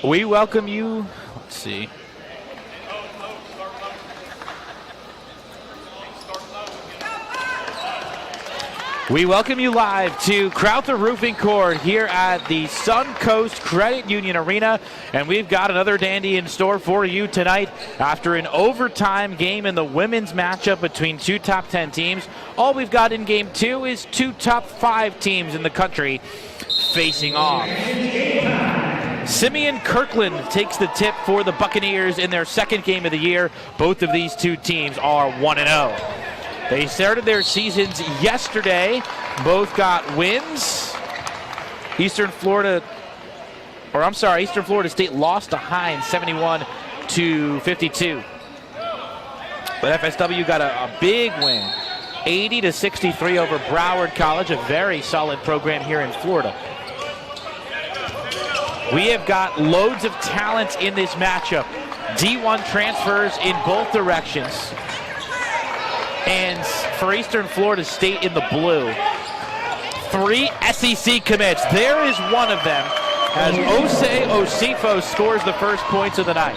We welcome you, let's see. We welcome you live to Crowther Roofing Court here at the Suncoast Credit Union Arena, and we've got another dandy in store for you tonight after an overtime game in the women's matchup between two top 10 teams. All we've got in game two is two top 5 teams in the country facing off. Simeon Kirkland takes the tip for the Buccaneers in their second game of the year. Both of these two teams are 1-0. They started their seasons yesterday. Both got wins. Eastern Florida State lost to Hines 71-52. But FSW got a big win, 80-63 over Broward College, a very solid program here in Florida. We have got loads of talent in this matchup. D1 transfers in both directions. And for Eastern Florida State in the blue, 3 SEC commits. There is one of them as Osei Osifo scores the first points of the night.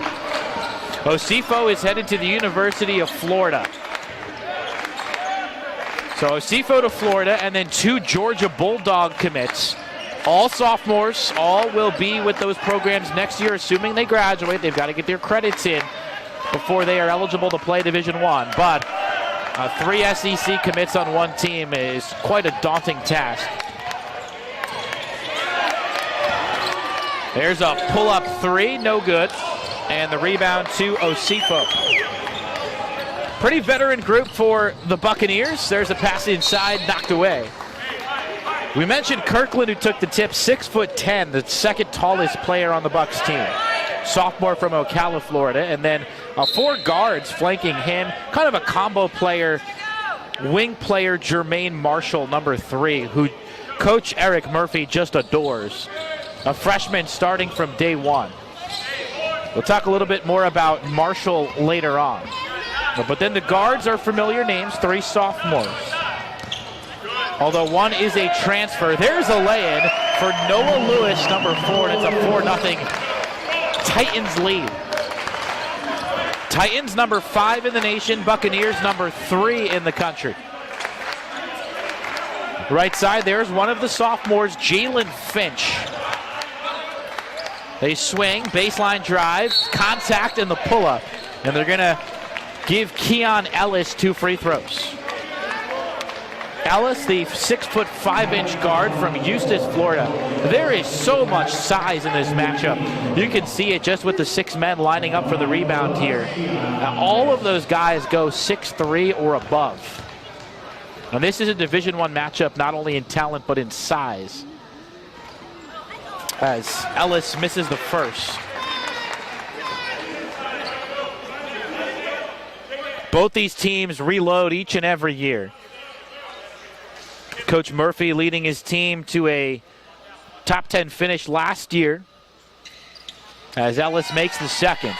Osifo is headed to the University of Florida. So Osifo to Florida, and then 2 Georgia Bulldog commits. All sophomores, all will be with those programs next year, assuming they graduate. They've got to get their credits in before they are eligible to play Division I. But 3 SEC commits on one team is quite a daunting task. There's a pull-up 3, no good. And the rebound to Osifo. Pretty veteran group for the Buccaneers. There's a pass inside, knocked away. We mentioned Kirkland, who took the tip, 6'10", the second tallest player on the Bucs team. Sophomore from Ocala, Florida, and then 4 guards flanking him. Kind of a combo player, wing player Jermaine Marshall, number 3, who Coach Eric Murphy just adores. A freshman starting from day one. We'll talk a little bit more about Marshall later on. But then the guards are familiar names, 3 sophomores. Although one is a transfer. There's a lay-in for Noah Lewis, number 4, and it's a 4-0 Titans lead. Titans number 5 in the nation, Buccaneers number 3 in the country. Right side, there's one of the sophomores, Jalen Finch. They swing, baseline drive, contact, and the pull-up. And they're gonna give Keon Ellis 2 free throws. Ellis, the 6'5" guard from Eustis, Florida. There is so much size in this matchup. You can see it just with the 6 men lining up for the rebound here. Now, all of those guys go 6'3" or above. And this is a Division I matchup, not only in talent, but in size. As Ellis misses the first. Both these teams reload each and every year. Coach Murphy leading his team to a top 10 finish last year as Ellis makes the second.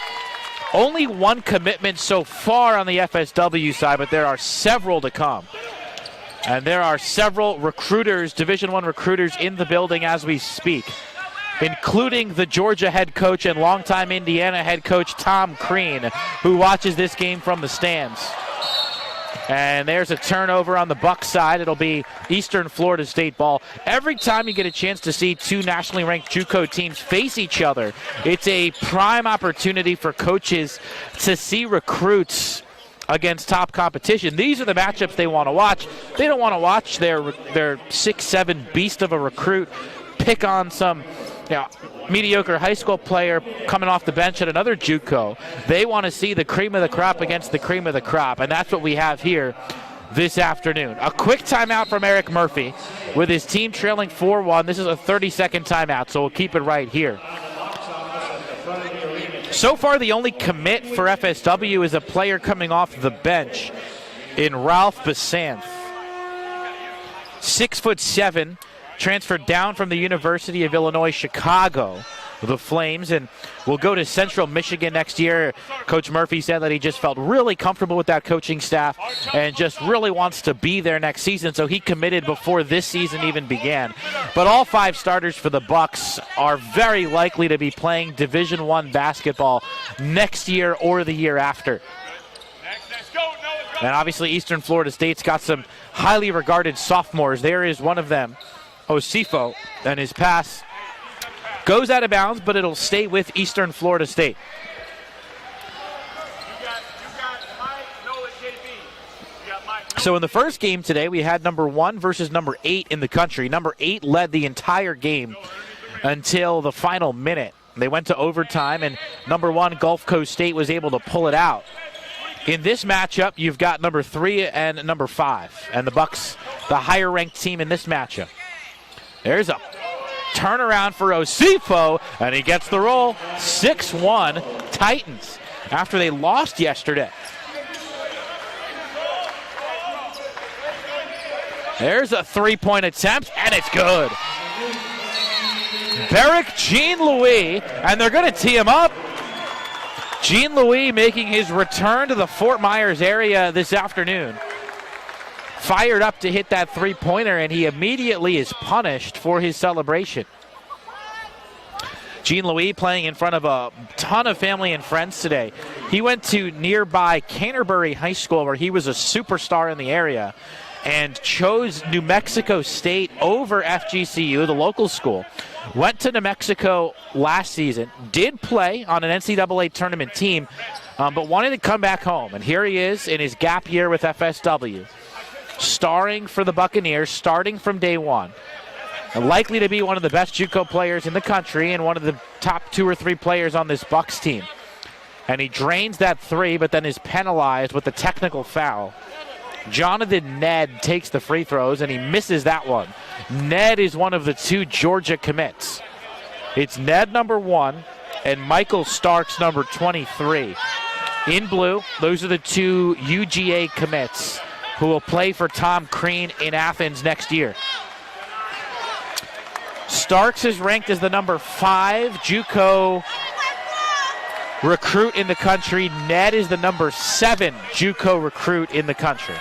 Only 1 commitment so far on the FSW side, but there are several to come. And there are several recruiters, Division I recruiters in the building as we speak, including the Georgia head coach and longtime Indiana head coach Tom Crean, who watches this game from the stands. And there's a turnover on the Bucs side. It'll be Eastern Florida State ball. Every time you get a chance to see 2 nationally ranked JUCO teams face each other, it's a prime opportunity for coaches to see recruits against top competition. These are the matchups they want to watch. They don't want to watch their 6'7" beast of a recruit pick on some mediocre high school player coming off the bench at another JUCO. They want to see the cream of the crop against the cream of the crop, and that's what we have here this afternoon. A quick timeout from Eric Murphy with his team trailing 4-1. This is a 30-second timeout, so we'll keep it right here. So far, the only commit for FSW is a player coming off the bench in Ralph Basanth. 6'7", transferred down from the University of Illinois Chicago, the Flames, and will go to Central Michigan next year. Coach Murphy said that he just felt really comfortable with that coaching staff and just really wants to be there next season, so he committed before this season even began. But all 5 starters for the Bucks are very likely to be playing Division I basketball next year or the year after. And obviously Eastern Florida State's got some highly regarded sophomores. There is one of them, Osifo, and his pass goes out of bounds, but it'll stay with Eastern Florida State. So in the first game today, we had number 1 versus number 8 in the country. Number 8 led the entire game until the final minute. They went to overtime, and number 1, Gulf Coast State, was able to pull it out. In this matchup, you've got number 3 and number 5, and the Bucks, the higher-ranked team in this matchup. There's a turnaround for Osifo, and he gets the roll. 6-1 Titans after they lost yesterday. There's a 3-point attempt, and it's good. Barrick Jean-Louis, and they're going to tee him up. Jean-Louis making his return to the Fort Myers area this afternoon. Fired up to hit that 3-pointer, and he immediately is punished for his celebration. Jean-Louis playing in front of a ton of family and friends today. He went to nearby Canterbury High School, where he was a superstar in the area, and chose New Mexico State over FGCU, the local school. Went to New Mexico last season, did play on an NCAA tournament team, but wanted to come back home. And here he is in his gap year with FSW, starring for the Buccaneers, starting from day one. And likely to be one of the best JUCO players in the country and one of the top 2 or 3 players on this Bucks team. And he drains that 3, but then is penalized with the technical foul. Jonathan Ned takes the free throws, and he misses that one. Ned is one of the 2 Georgia commits. It's Ned, number 1, and Michael Starks, number 23. In blue, those are the 2 UGA commits who will play for Tom Crean in Athens next year. Starks is ranked as the number 5 JUCO recruit in the country. Ned is the number 7 JUCO recruit in the country.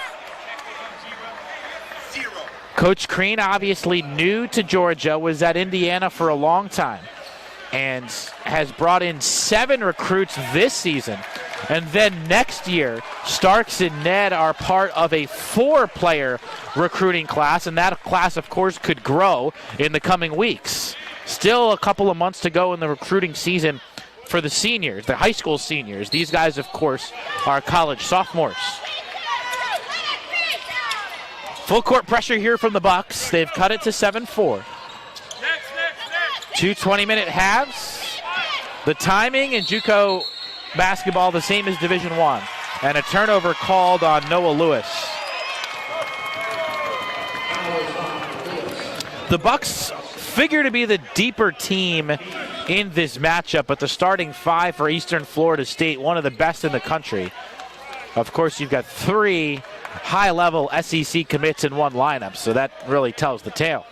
Coach Crean, obviously new to Georgia, was at Indiana for a long time and has brought in 7 recruits this season. And then next year, Starks and Ned are part of a 4-player recruiting class, and that class, of course, could grow in the coming weeks. Still a couple of months to go in the recruiting season for the seniors, the high school seniors. These guys, of course, are college sophomores. Full court pressure here from the Bucks. They've cut it to 7-4. 2 20-minute halves. The timing in JUCO basketball the same as Division I. And a turnover called on Noah Lewis. The Bucks figure to be the deeper team in this matchup, but the starting 5 for Eastern Florida State, one of the best in the country. Of course, you've got 3 high-level SEC commits in one lineup, so that really tells the tale.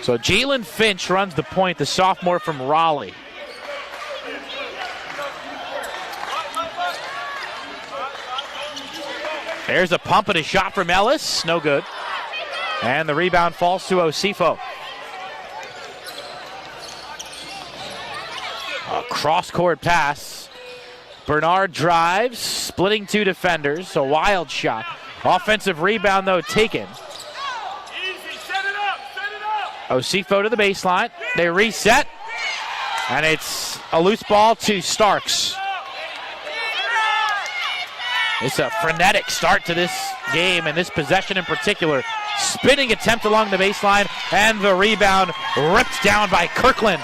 So Jalen Finch runs the point, the sophomore from Raleigh. There's a pump and a shot from Ellis, no good. And the rebound falls to Osifo. A cross-court pass. Bernard drives, splitting 2 defenders, a wild shot. Offensive rebound, though, taken. Osifo to the baseline. They reset, and it's a loose ball to Starks. It's a frenetic start to this game and this possession in particular. Spinning attempt along the baseline, and the rebound ripped down by Kirkland.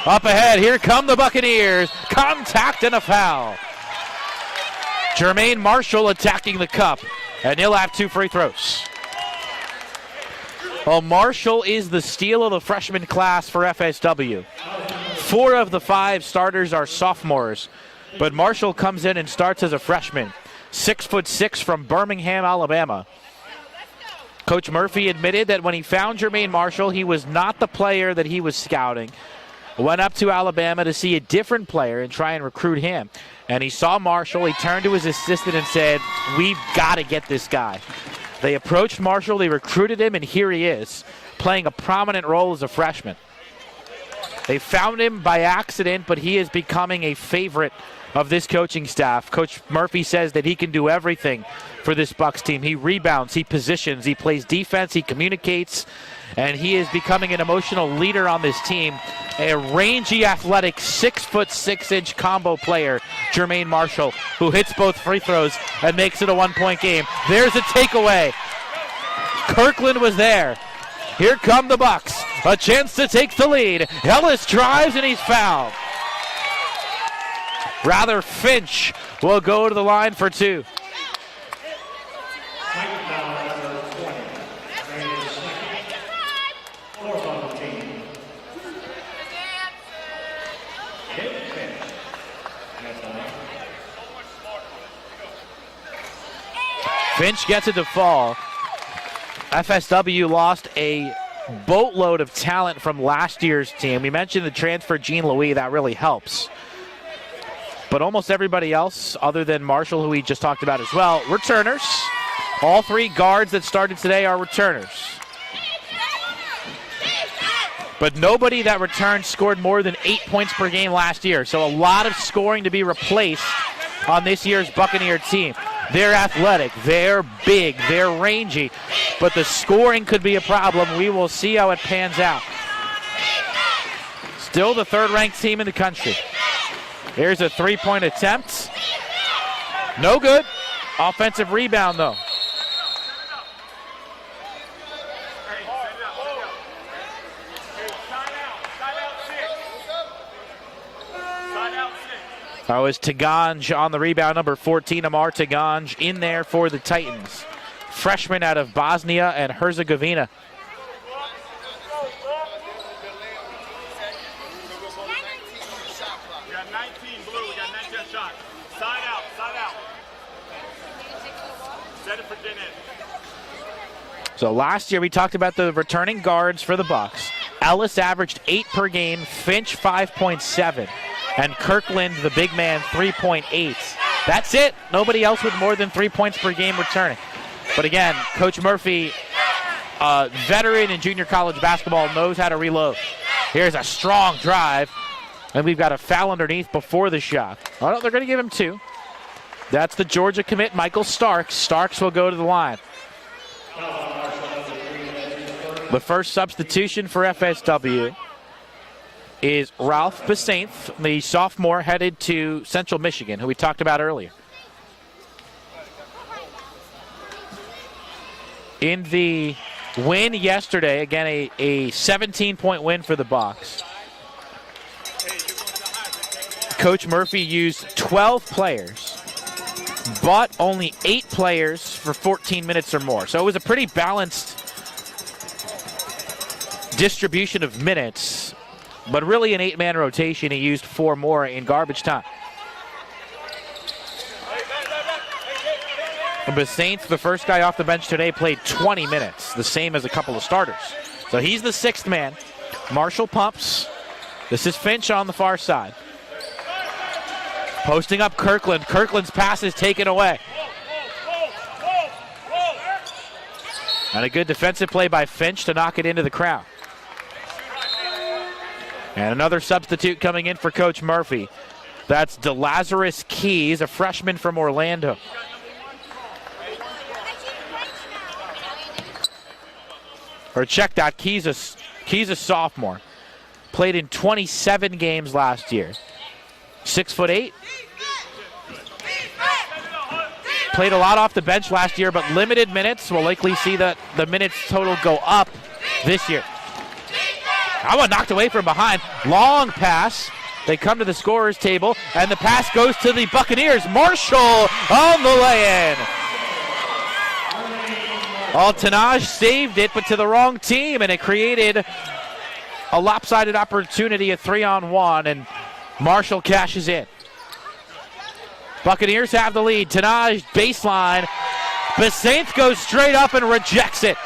Up ahead, here come the Buccaneers. Contact and a foul. Jermaine Marshall attacking the cup, and he'll have 2 free throws. Well, Marshall is the steal of the freshman class for FSW. 4 of the 5 starters are sophomores, but Marshall comes in and starts as a freshman. 6'6" from Birmingham, Alabama. Coach Murphy admitted that when he found Jermaine Marshall, he was not the player that he was scouting. Went up to Alabama to see a different player and try and recruit him. And he saw Marshall. He turned to his assistant and said, "We've got to get this guy." They approached Marshall, they recruited him, and here he is, playing a prominent role as a freshman. They found him by accident, but he is becoming a favorite of this coaching staff. Coach Murphy says that he can do everything for this Bucks team. He rebounds, he positions, he plays defense, he communicates, and he is becoming an emotional leader on this team. A rangy, athletic, 6'6" combo player, Jermaine Marshall, who hits both free throws and makes it a 1-point game. There's a takeaway. Kirkland was there. Here come the Bucks. A chance to take the lead. Ellis drives and he's fouled. Rather, Finch will go to the line for 2. Finch gets it to fall. FSW lost a boatload of talent from last year's team. We mentioned the transfer Jean Louis, that really helps. But almost everybody else, other than Marshall, who we just talked about as well, returners. All 3 guards that started today are returners. But nobody that returned scored more than 8 points per game last year. So a lot of scoring to be replaced on this year's Buccaneer team. They're athletic, they're big, they're rangy, but the scoring could be a problem. We will see how it pans out. Still the 3rd-ranked team in the country. Here's a 3-point attempt. No good. Offensive rebound, though. That was Taganj on the rebound, number 14, Amar Taganj, in there for the Titans. Freshman out of Bosnia and Herzegovina. We got 19, blue, we got 19 shots. Side out, side out. Set it for Dinet. So last year we talked about the returning guards for the Bucks. Ellis averaged 8 per game, Finch 5.7. And Kirkland, the big man, 3.8. That's it. Nobody else with more than 3 points per game returning. But again, Coach Murphy, veteran in junior college basketball, knows how to reload. Here's a strong drive. And we've got a foul underneath before the shot. Oh, no, they're going to give him 2. That's the Georgia commit, Michael Starks. Starks will go to the line. The first substitution for FSW is Ralph Besainth, the sophomore headed to Central Michigan, who we talked about earlier. In the win yesterday, again, a 17-point win for the Bucks. Coach Murphy used 12 players, but only 8 players for 14 minutes or more. So it was a pretty balanced distribution of minutes. But really an 8-man rotation, he used 4 more in garbage time. Besainth, the first guy off the bench today, played 20 minutes, the same as a couple of starters. So he's the 6th man. Marshall pumps. This is Finch on the far side. Posting up Kirkland. Kirkland's pass is taken away. And a good defensive play by Finch to knock it into the crowd. And another substitute coming in for Coach Murphy. That's DeLazarus Keys, a freshman from Orlando. Or check that, Keys a sophomore. Played in 27 games last year. 6'8". played a lot off the bench last year, but limited minutes. We'll likely see the minutes total go up this year. That one knocked away from behind. Long pass. They come to the scorer's table, and the pass goes to the Buccaneers. Marshall on the lay-in. Tanaj saved it, but to the wrong team, and it created a lopsided opportunity, a 3-on-1, and Marshall cashes in. Buccaneers have the lead. Tanaj baseline. Besainth goes straight up and rejects it.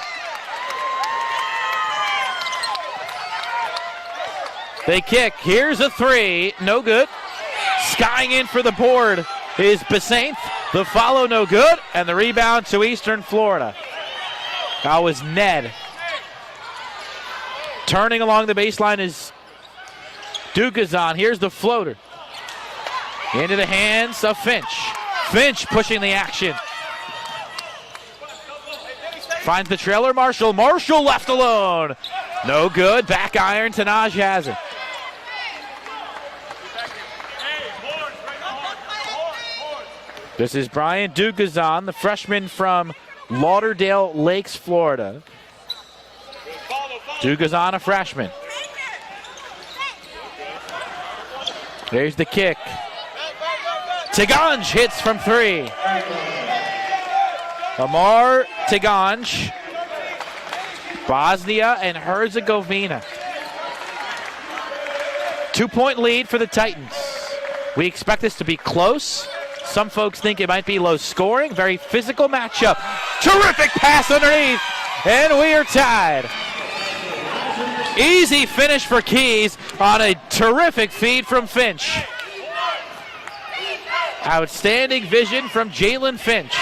They kick. Here's a three. No good. Skying in for the board is Besainth. The follow no good, and the rebound to Eastern Florida. That was Ned. Turning along the baseline is Dugazan. Here's the floater. Into the hands of Finch. Finch pushing the action. Finds the trailer, Marshall. Marshall left alone. No good. Back iron. Tanaj has it. This is Brian Dugazan, the freshman from Lauderdale Lakes, Florida. Dugazan, a freshman. There's the kick. Tiganj hits from three. Amar Tiganj. Bosnia and Herzegovina. 2-point lead for the Titans. We expect this to be close. Some folks think it might be low scoring. Very physical matchup. Terrific pass underneath. And we are tied. Easy finish for Keys on a terrific feed from Finch. Outstanding vision from Jalen Finch.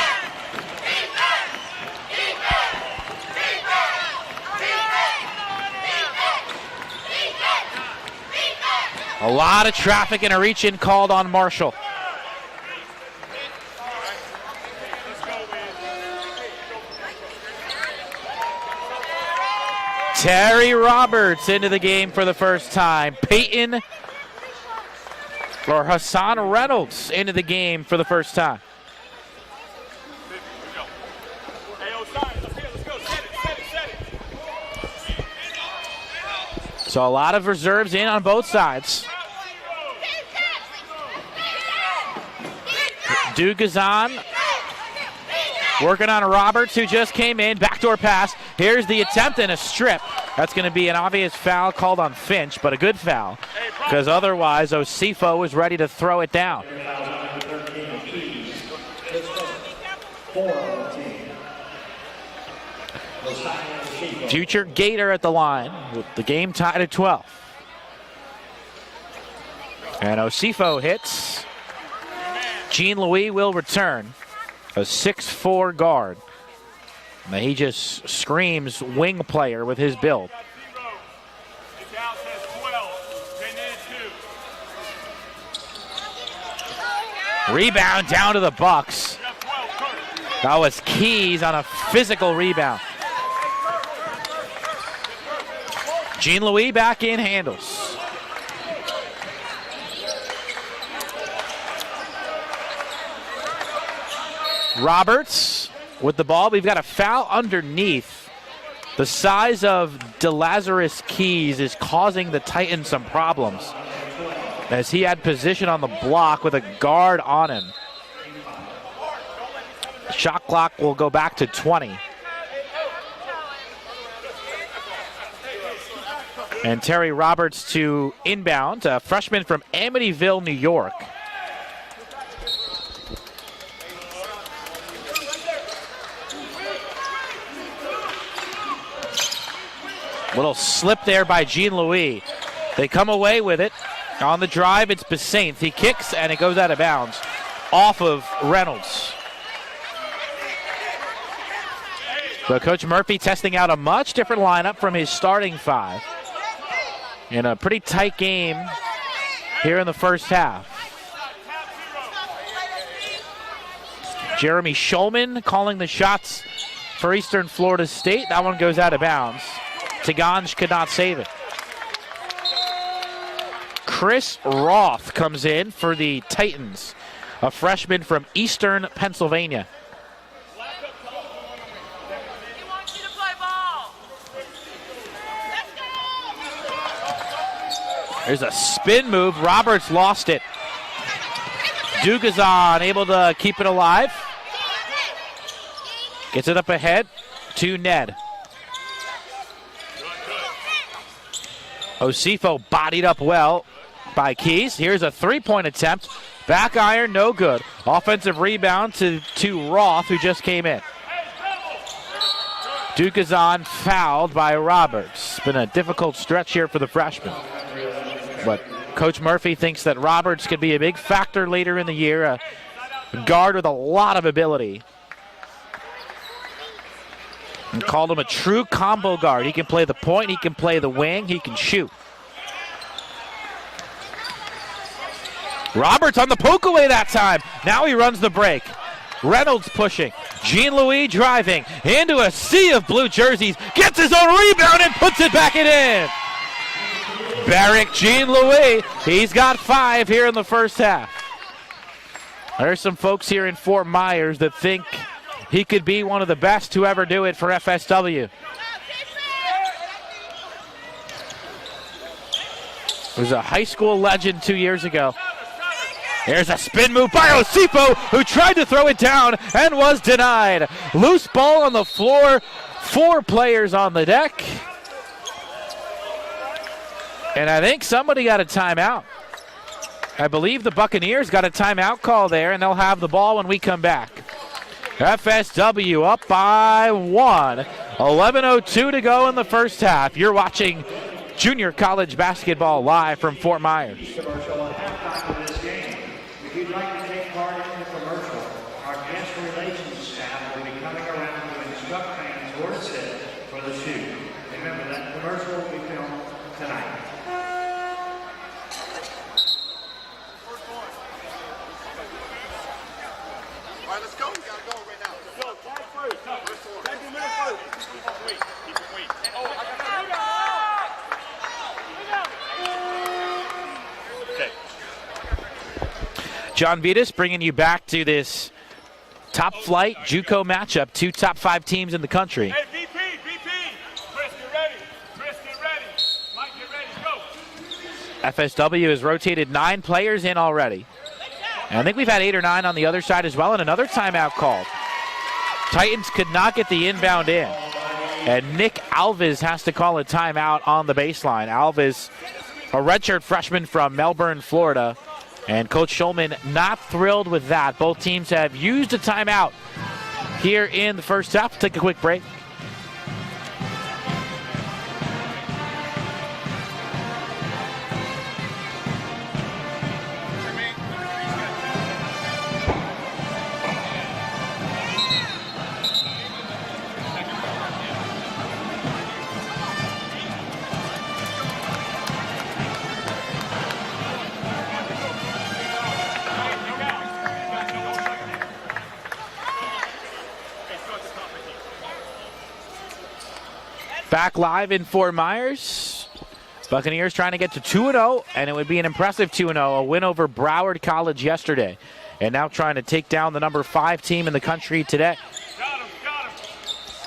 A lot of traffic and a reach-in called on Marshall. Terry Roberts into the game for the first time. Hassan Reynolds into the game for the first time. So a lot of reserves in on both sides. Dugazan working on Roberts, who just came in. Backdoor pass. Here's the attempt and a strip. That's going to be an obvious foul called on Finch, but a good foul, because otherwise Osifo was ready to throw it down. Future Gator at the line with the game tied at 12. And Osifo hits. Jean-Louis will return. A 6'4" guard. And he just screams wing player with his build. Rebound down to the Bucks. That was Keys on a physical rebound. Jean-Louis back in handles. Roberts with the ball. We've got a foul underneath. The size of DeLazarus Keys is causing the Titans some problems, as he had position on the block with a guard on him. Shot clock will go back to 20. And Terry Roberts to inbound, a freshman from Amityville, New York. Little slip there by Jean-Louis. They come away with it. On the drive, it's Besainth. He kicks, and it goes out of bounds off of Reynolds. So Coach Murphy testing out a much different lineup from his starting five in a pretty tight game here in the first half. Jeremy Shulman calling the shots for Eastern Florida State. That one goes out of bounds. Tiganj could not save it. Chris Roth comes in for the Titans, a freshman from Eastern Pennsylvania. There's a spin move. Roberts lost it. Dugazon able to keep it alive. Gets it up ahead to Ned. Osifo bodied up well by Keys. Here's a three-point attempt. Back iron, no good. Offensive rebound to Roth, who just came in. Dugazon fouled by Roberts. It's been a difficult stretch here for the freshman. But Coach Murphy thinks that Roberts could be a big factor later in the year, a guard with a lot of ability. And called him a true combo guard. He can play the point, he can play the wing, he can shoot. Roberts on the poke away that time. Now he runs the break. Reynolds pushing. Jean-Louis driving into a sea of blue jerseys. Gets his own rebound and puts it back in. Barrick Jean-Louis, he's got 5 here in the first half. There's some folks here in Fort Myers that think he could be one of the best to ever do it for FSW. He was a high school legend 2 years ago. There's a spin move by Osifo, who tried to throw it down and was denied. Loose ball on the floor, 4 players on the deck. And I think somebody got a timeout. I believe the Buccaneers got a timeout call there, and they'll have the ball when we come back. FSW up by 1. 11:02 to go in the first half. You're watching junior college basketball live from Fort Myers. If you'd like to take part in the commercial, our guest relations staff will be coming around to instruct fans where to sit for the shoot. Remember, that commercial will be filmed tonight. All right, let's go. We gotta go right now. Let's go. Tag first. Tag your minute first. Keep it sweet. Keep it sweet. Oh, I got that. Okay. John Vitas bringing you back to this top flight JUCO matchup. 2 top 5 teams in the country. Hey, VP. Chris, get ready. Mike, get ready. Go. FSW has rotated 9 players in already. And I think we've had 8 or 9 on the other side as well, and another timeout called. Titans could not get the inbound in. And Nick Alves has to call a timeout on the baseline. Alves, a redshirt freshman from Melbourne, Florida. And Coach Schulman not thrilled with that. Both teams have used a timeout here in the first half. We'll take a quick break. Back live in Fort Myers. Buccaneers trying to get to 2-0, and it would be an impressive 2-0, a win over Broward College yesterday. And now trying to take down the number 5 team in the country today.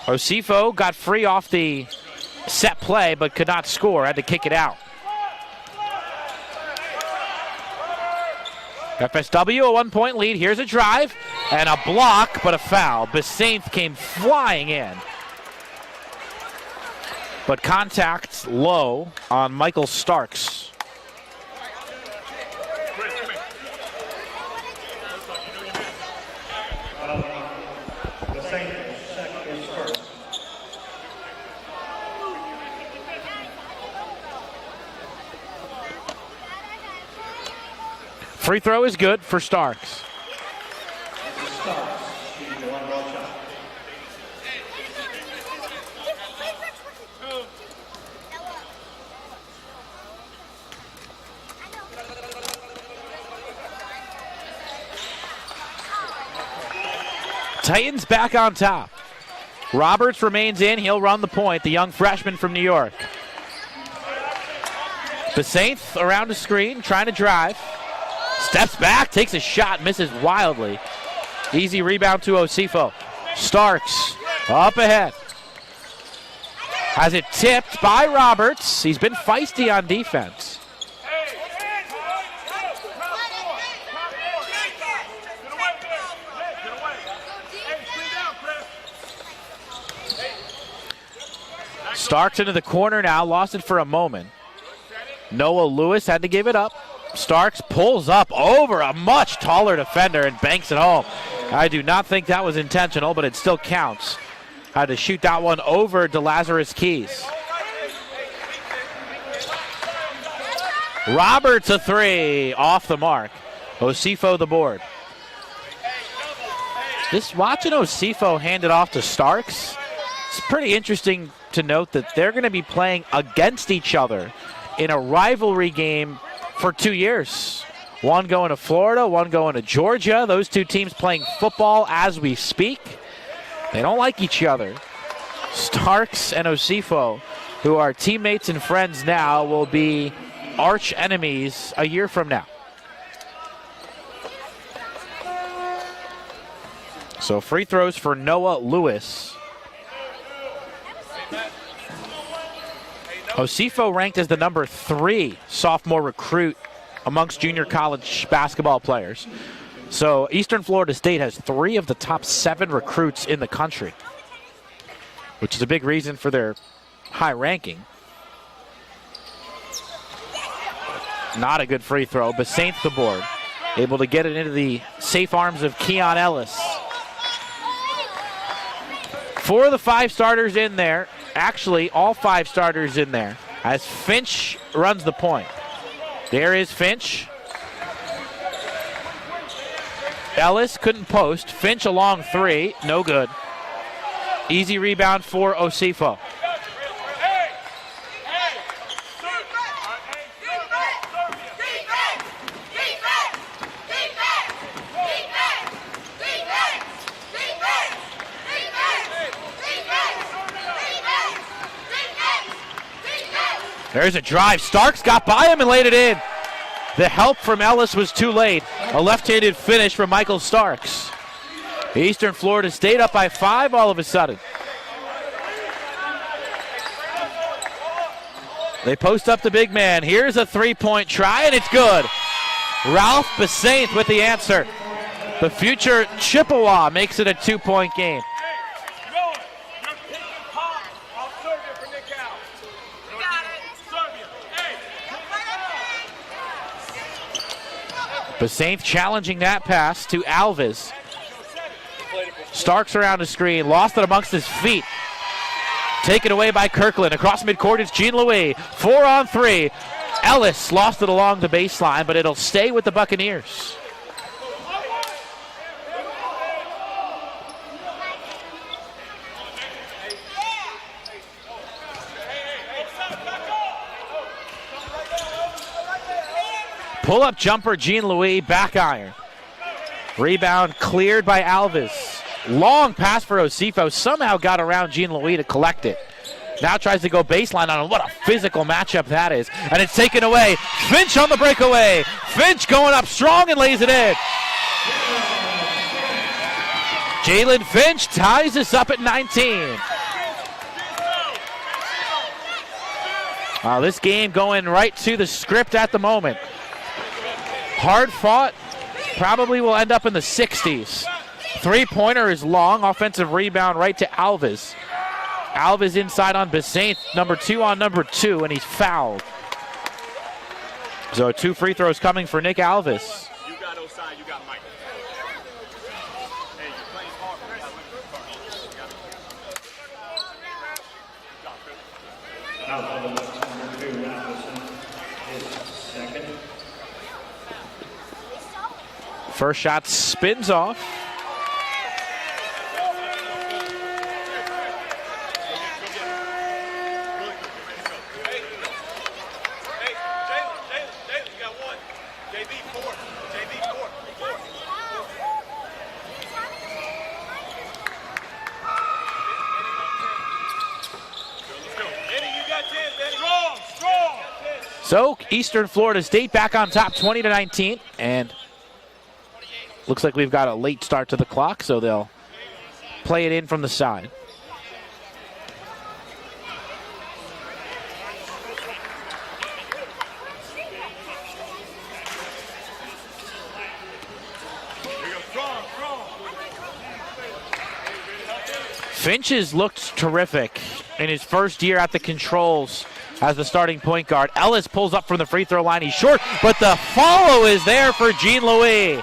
Osifo got free off the set play, but could not score, had to kick it out. FSW a 1-point lead. Here's a drive and a block, but a foul. Besainth came flying in. But contact low on Michael Starks. Free throw is good for Starks. Titans back on top. Roberts remains in. He'll run the point, the young freshman from New York. Besainth around the screen, trying to drive. Steps back, takes a shot, misses wildly. Easy rebound to Osifo. Starks up ahead. Has it tipped by Roberts. He's been feisty on defense. Starks into the corner now, lost it for a moment. Noah Lewis had to give it up. Starks pulls up over a much taller defender and banks it home. I do not think that was intentional, but it still counts. Had to shoot that one over to Lazarus Keys. Roberts a three, off the mark. Osifo the board. This watching Osifo hand it off to Starks, it's pretty interesting to note that they're going to be playing against each other in a rivalry game for 2 years. One going to Florida, one going to Georgia. Those two teams playing football as we speak. They don't like each other. Starks and Osifo, who are teammates and friends now, will be arch enemies a year from now. So free throws for Noah Lewis. Osifo ranked as the number 3 sophomore recruit amongst junior college basketball players. So Eastern Florida State has 3 of the top 7 recruits in the country, which is a big reason for their high ranking. Not a good free throw. Basainthe the board, able to get it into the safe arms of Keon Ellis. 4 of the 5 starters in there. Actually, all 5 starters in there as Finch runs the point. There is Finch. Ellis couldn't post. Finch a long 3, no good. Easy rebound for Osifo. There's a drive. Starks got by him and laid it in. The help from Ellis was too late. A left-handed finish from Michael Starks. Eastern Florida State up by 5 all of a sudden. They post up the big man. Here's a 3-point try, and it's good. Ralph Basainthe with the answer. The future Chippewa makes it a 2-point game. Basainthe challenging that pass to Alves. Starks around the screen, lost it amongst his feet. Taken away by Kirkland. Across midcourt, it's Jean Louis. 4 on 3. Ellis lost it along the baseline, but it'll stay with the Buccaneers. Pull-up jumper, Jean Louis, back iron. Rebound cleared by Alves. Long pass for Osifo. Somehow got around Jean Louis to collect it. Now tries to go baseline on him. What a physical matchup that is. And it's taken away. Finch on the breakaway. Finch going up strong and lays it in. Jalen Finch ties us up at 19. This game going right to the script at the moment. Hard fought, probably will end up in the 60s. 3-pointer is long, offensive rebound right to Alves. Alves inside on Basainthe, number 2 on number 2, and he's fouled. So 2 free throws coming for Nick Alves. You got Osai, you got Mike. Hey, you're playing hard. First shot spins off. So Eastern Florida State back on top 20-19, and looks like we've got a late start to the clock, so they'll play it in from the side. Finch has looked terrific in his first year at the controls as the starting point guard. Ellis pulls up from the free throw line. He's short, but the follow is there for Jean-Louis.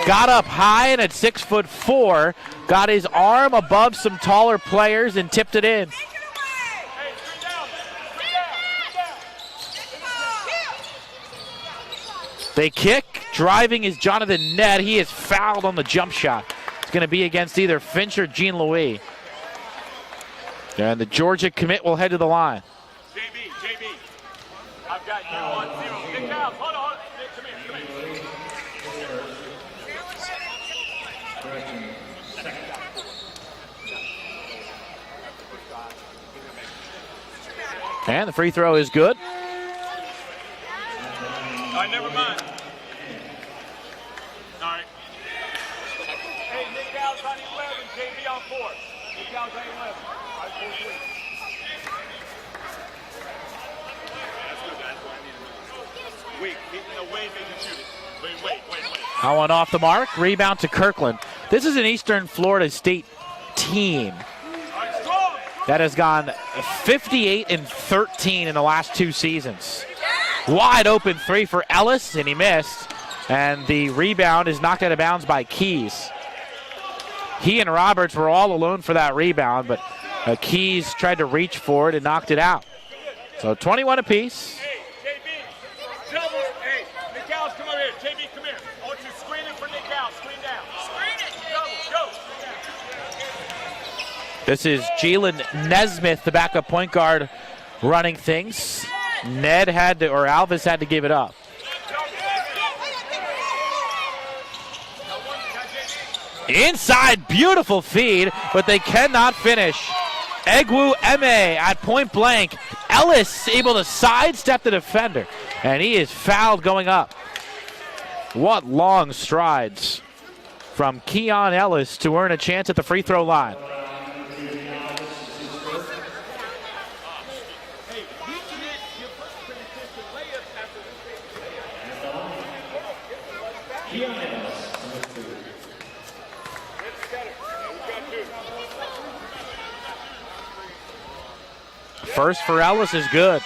Got up high and at 6'4", got his arm above some taller players and tipped it in. They kick. Driving is Jonathan Ned. He is fouled on the jump shot. It's going to be against either Finch or Jean-Louis. And the Georgia commit will head to the line. JB, I've got you on 0. Nick out. Hold on. Nick, come here. And the free throw is good. All right, never mind. All right. Hey, Nick Al's on 11, JB on 4. Nick Al's on 11. All right, 4 3. That's good, guys. Wait, no way they can shoot it. Wait. That one off the mark. Rebound to Kirkland. This is an Eastern Florida State team that has gone 58-13 in the last 2 seasons. Wide open 3 for Ellis, and he missed. And the rebound is knocked out of bounds by Keys. He and Roberts were all alone for that rebound, but Keys tried to reach for it and knocked it out. So 21 apiece. Hey, JB, double. Hey, Nick Al's come over here. JB, come here. I want you screening for Nick Al. Screen down. Screen it. Double, go. This is Jalen Nesmith, the backup point guard, running things. Alvis had to give it up. Inside, beautiful feed, but they cannot finish. Egwu Eme at point blank. Ellis able to sidestep the defender, and he is fouled going up. What long strides from Keon Ellis to earn a chance at the free throw line. First for Ellis is good.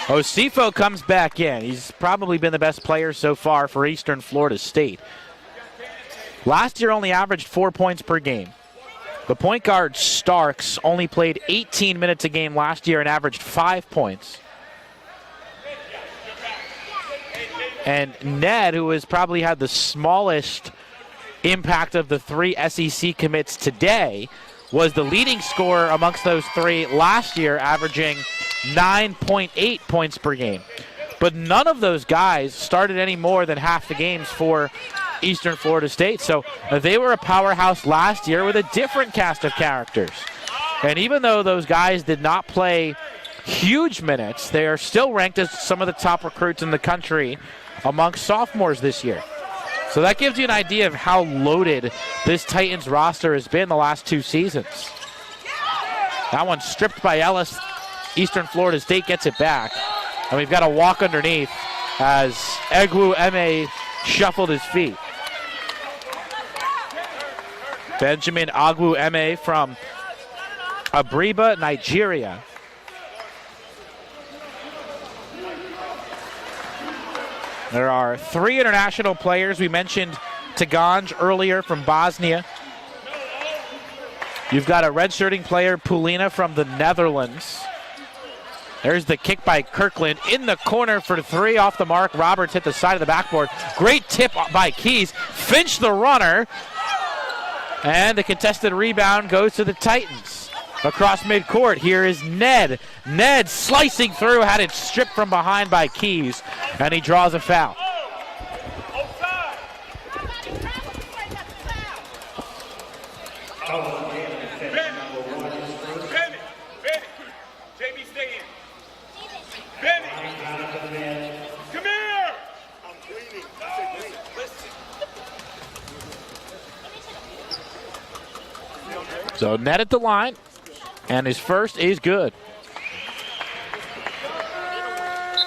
Osifo comes back in. He's probably been the best player so far for Eastern Florida State. Last year only averaged 4 points per game. The point guard Starks only played 18 minutes a game last year and averaged 5 points. And Ned, who has probably had the smallest impact of the 3 SEC commits today, was the leading scorer amongst those 3 last year, averaging 9.8 points per game. But none of those guys started any more than half the games for Eastern Florida State. So they were a powerhouse last year with a different cast of characters. And even though those guys did not play huge minutes, they are still ranked as some of the top recruits in the country amongst sophomores this year. So that gives you an idea of how loaded this Titans roster has been the last 2 seasons. That one stripped by Ellis. Eastern Florida State gets it back. And we've got a walk underneath as Egwu Eme shuffled his feet. Benjamin Agwu Eme from Abriba, Nigeria. There are 3 international players. We mentioned Taganj earlier from Bosnia. You've got a redshirting player, Pulina, from the Netherlands. There's the kick by Kirkland in the corner for 3 off the mark. Roberts hit the side of the backboard. Great tip by Keys. Finch the runner. And the contested rebound goes to the Titans. Across midcourt, here is Ned. Ned slicing through, had it stripped from behind by Keys, and he draws a foul. JB, stay in. Bennett, come here. I'm cleaning. Listen. So Ned at the line. And his first is good.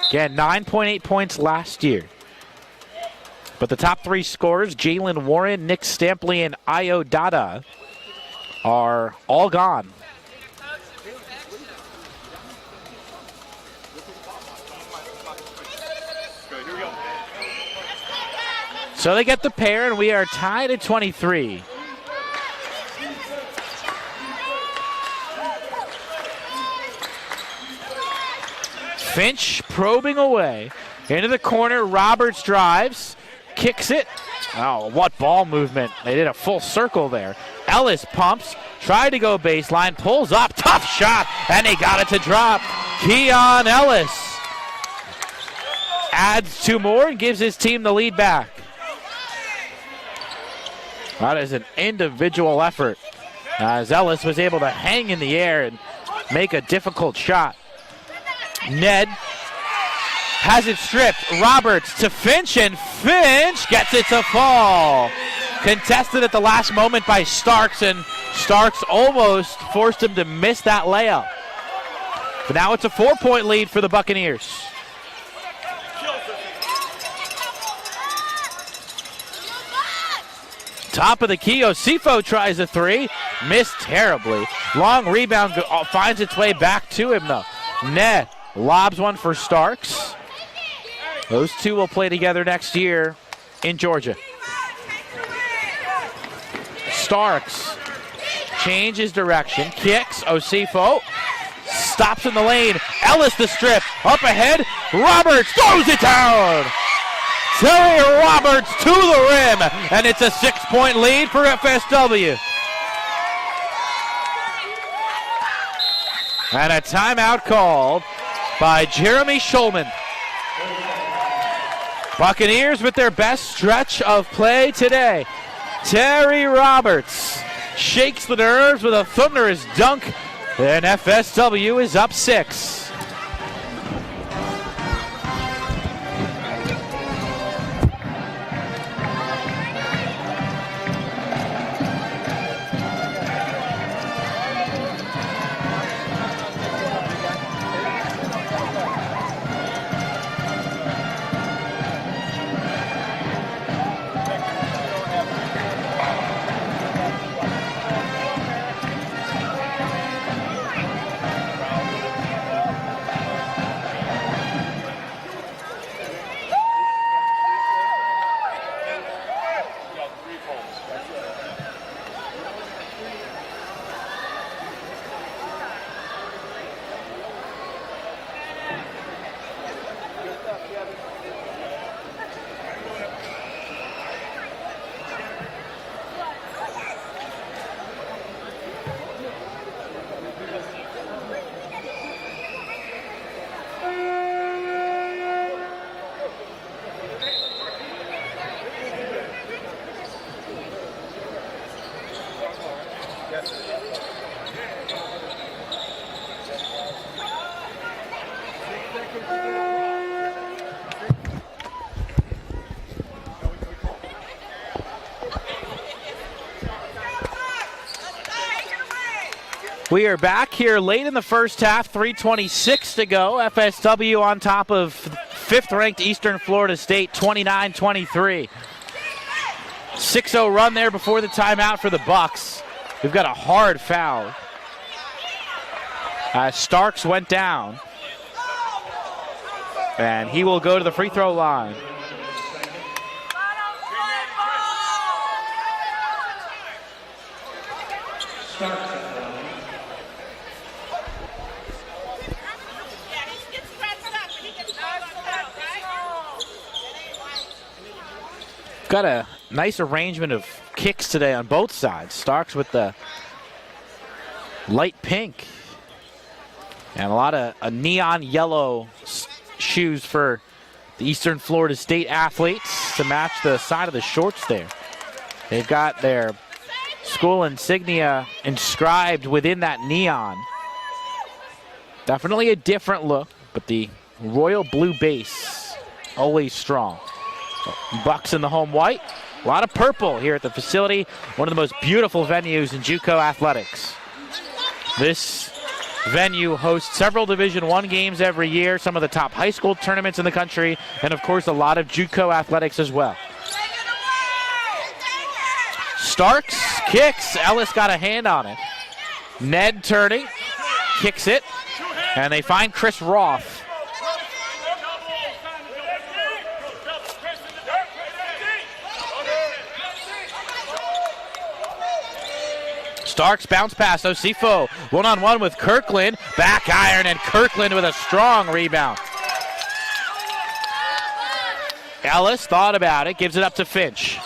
Again, 9.8 points last year. But the top 3 scorers, Jalen Warren, Nick Stampley, and Ayo Dada, are all gone So they get the pair, and we are tied at 23. Finch probing away. Into the corner, Roberts drives, kicks it. Oh, what ball movement. They did a full circle there. Ellis pumps, tried to go baseline, pulls up, tough shot, and he got it to drop. Keon Ellis adds 2 more and gives his team the lead back. That is an individual effort, as Ellis was able to hang in the air and make a difficult shot. Ned has it stripped. Roberts to Finch, and Finch gets it to fall. Contested at the last moment by Starks, and Starks almost forced him to miss that layup. But now it's a 4-point lead for the Buccaneers. Top of the key, Osifo tries a 3, missed terribly. Long rebound finds its way back to him though. Ned lobs one for Starks. Those two will play together next year in Georgia. Starks changes direction, kicks, Osifo stops in the lane. Ellis the strip, up ahead, Roberts throws it down. Terry Roberts to the rim, and it's a 6-point lead for FSW. And a timeout called by Jeremy Schulman. Buccaneers with their best stretch of play today. Terry Roberts shakes the nerves with a thunderous dunk, and FSW is up 6. We are back here late in the first half, 3:26 to go. FSW on top of 5th-ranked Eastern Florida State, 29-23. 6-0 run there before the timeout for the Bucks. We've got a hard foul. Starks went down, and he will go to the free throw line. Got a nice arrangement of kicks today on both sides. Starks with the light pink and a lot of neon yellow shoes for the Eastern Florida State athletes to match the side of the shorts there. They've got their school insignia inscribed within that neon. Definitely a different look, but the royal blue base, always strong. Bucks in the home white. A lot of purple here at the facility. One of the most beautiful venues in JUCO athletics. This venue hosts several Division I games every year, some of the top high school tournaments in the country, and of course a lot of JUCO athletics as well. Starks kicks. Ellis got a hand on it. Ned turning, kicks it, and they find Chris Roth. Starks bounce pass. Osifo one-on-one with Kirkland. Back iron, and Kirkland with a strong rebound. Ellis thought about it, gives it up to Finch.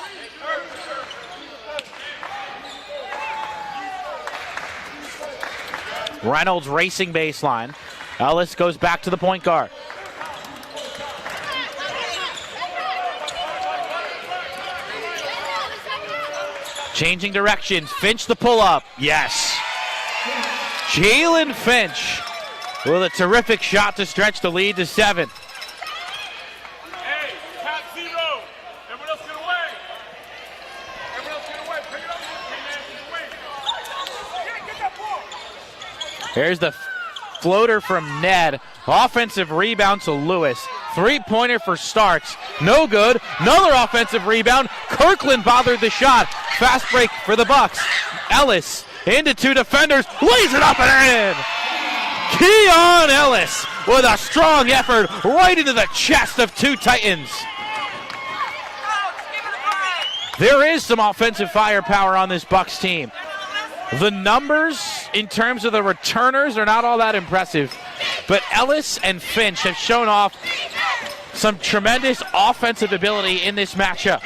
Reynolds racing baseline. Ellis goes back to the point guard. Changing directions. Finch the pull-up. Yes. Jalen Finch with a terrific shot to stretch the lead to 7. Hey, top 0. Everyone else get away. Everyone else get away. Pick it up. Get that ball. Here's the floater from Ned. Offensive rebound to Lewis. Three-pointer for Starks. No good. Another offensive rebound. Kirkland bothered the shot. Fast break for the Bucks. Ellis into 2 defenders. Lays it up and in. Keon Ellis with a strong effort right into the chest of 2 Titans. There is some offensive firepower on this Bucks team. The numbers in terms of the returners are not all that impressive, but Ellis and Finch have shown off some tremendous offensive ability in this matchup.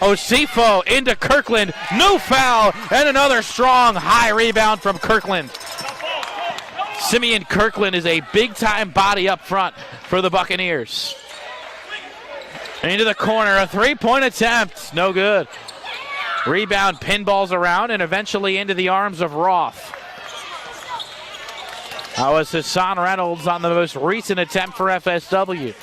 Osifo into Kirkland, no foul, and another strong high rebound from Kirkland. Simeon Kirkland is a big-time body up front for the Buccaneers. Into the corner, a three-point attempt, no good. Rebound pinballs around and eventually into the arms of Roth. That was Hassan Reynolds on the most recent attempt for FSW.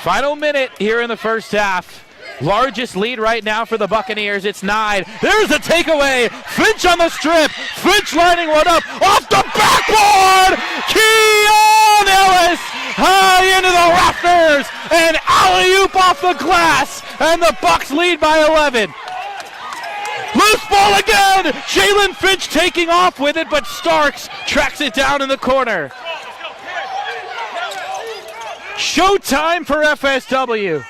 Final minute here in the first half. Largest lead right now for the Buccaneers. It's 9. There's a takeaway. Finch on the strip. Finch lining one up off the backboard. Keon Ellis high into the rafters and alley-oop off the glass. And the Bucks lead by 11. Loose ball again. Jalen Finch taking off with it, but Starks tracks it down in the corner. Showtime for FSW.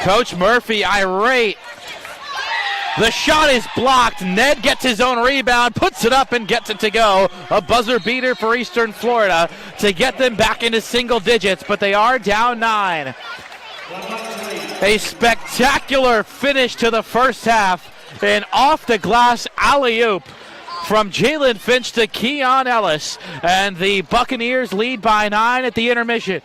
Coach Murphy irate. The shot is blocked. Ned gets his own rebound, puts it up and gets it to go. A buzzer beater for Eastern Florida to get them back into single digits, but they are down 9. A spectacular finish to the first half. An off the glass alley-oop from Jalen Finch to Keon Ellis. And the Buccaneers lead by 9 at the intermission.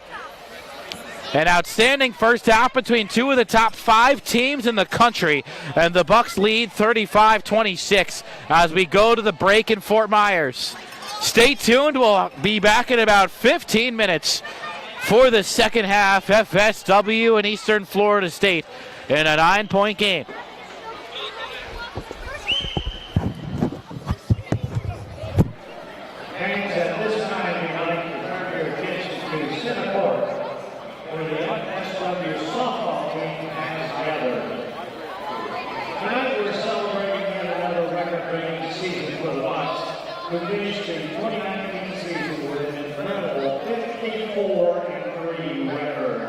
An outstanding first half between 2 of the top 5 teams in the country. And the Bucks lead 35-26 as we go to the break in Fort Myers. Stay tuned. We'll be back in about 15 minutes for the second half. FSW and Eastern Florida State in a 9-point game. Parents, at this time, we'd like to turn your attention to center court, where the FSW softball team has gathered. Tonight, we're celebrating yet another record-breaking season for the Bucks, who finished the 2019 season with an incredible 54-3 record.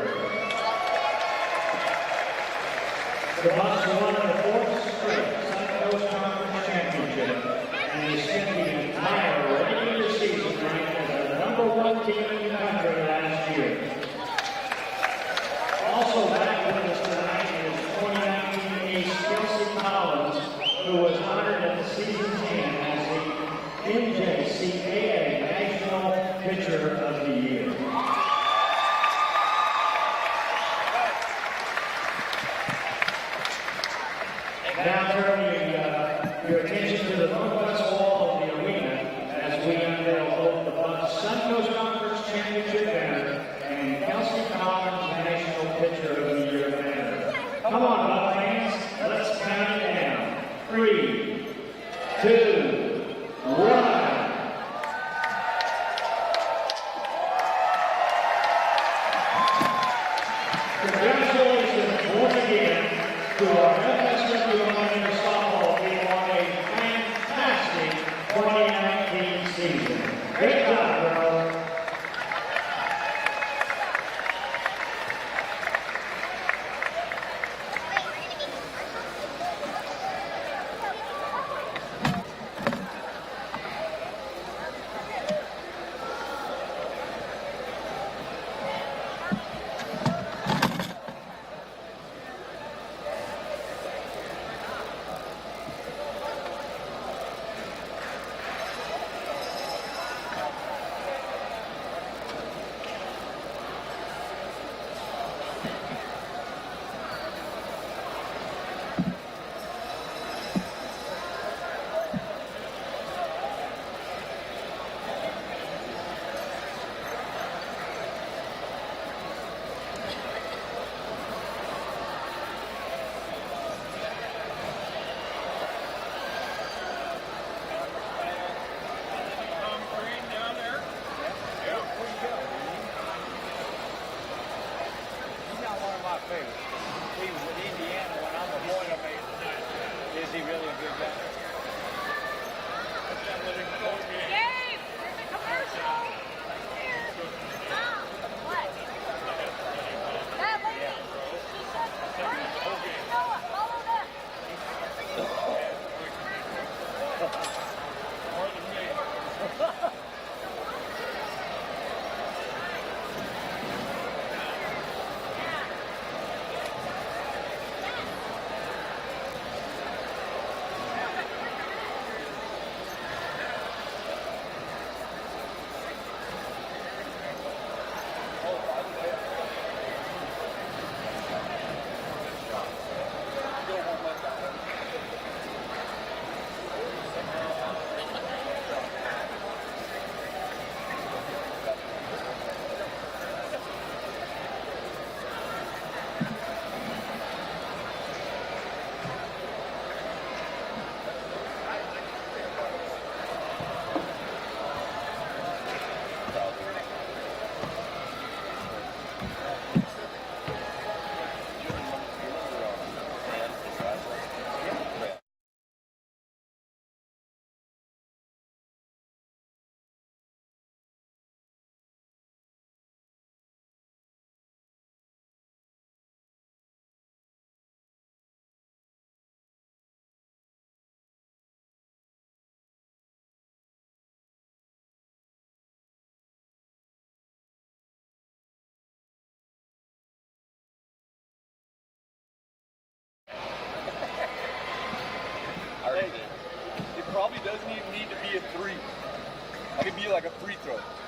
The Bucks won the 4th straight Sun Coast Conference Championship and they spent the entire regular season ranked as the #1 team in the country last year. Also back with us tonight is 2019 ace Kelsey Collins, who was honored at the season's end as the NJCAA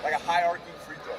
like a high arcing free throw.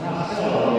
Marcelo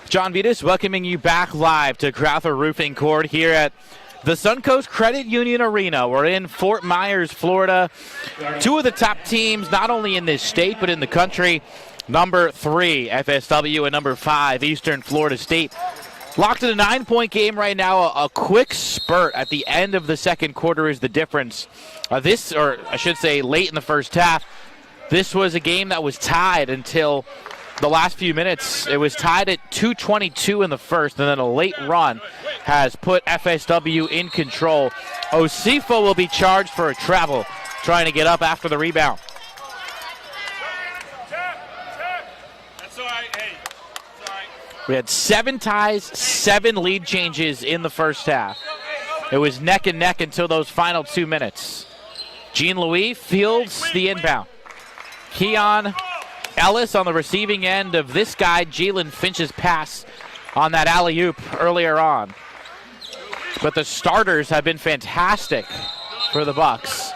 John Vitas welcoming you back live to Crowther Roofing Court here at the Suncoast Credit Union Arena. We're in Fort Myers, Florida. Two of the top teams, not only in this state, but in the country. Number 3, FSW, and number 5, Eastern Florida State. Locked in a 9-point game right now. A quick spurt at the end of the second quarter is the difference. Late in the first half, this was a game that was tied until the last few minutes. It was tied at 2:22 in the first, and then a late run has put FSW in control. Osifo will be charged for a travel, trying to get up after the rebound. That's all right. Hey, it's all right. We had 7 ties, 7 lead changes in the first half. It was neck and neck until those final 2 minutes. Jean-Louis fields the inbound. Keon Ellis on the receiving end of this guy, Jalen Finch's pass on that alley-oop earlier on. But the starters have been fantastic for the Bucks.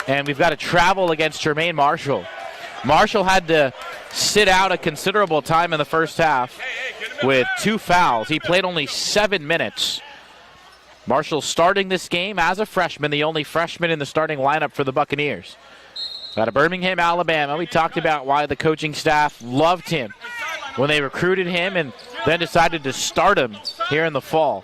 And we've got a travel against Jermaine Marshall. Marshall had to sit out a considerable time in the first half with 2 fouls. He played only 7 minutes. Marshall starting this game as a freshman, the only freshman in the starting lineup for the Buccaneers. Out of Birmingham, Alabama, we talked about why the coaching staff loved him when they recruited him and then decided to start him here in the fall.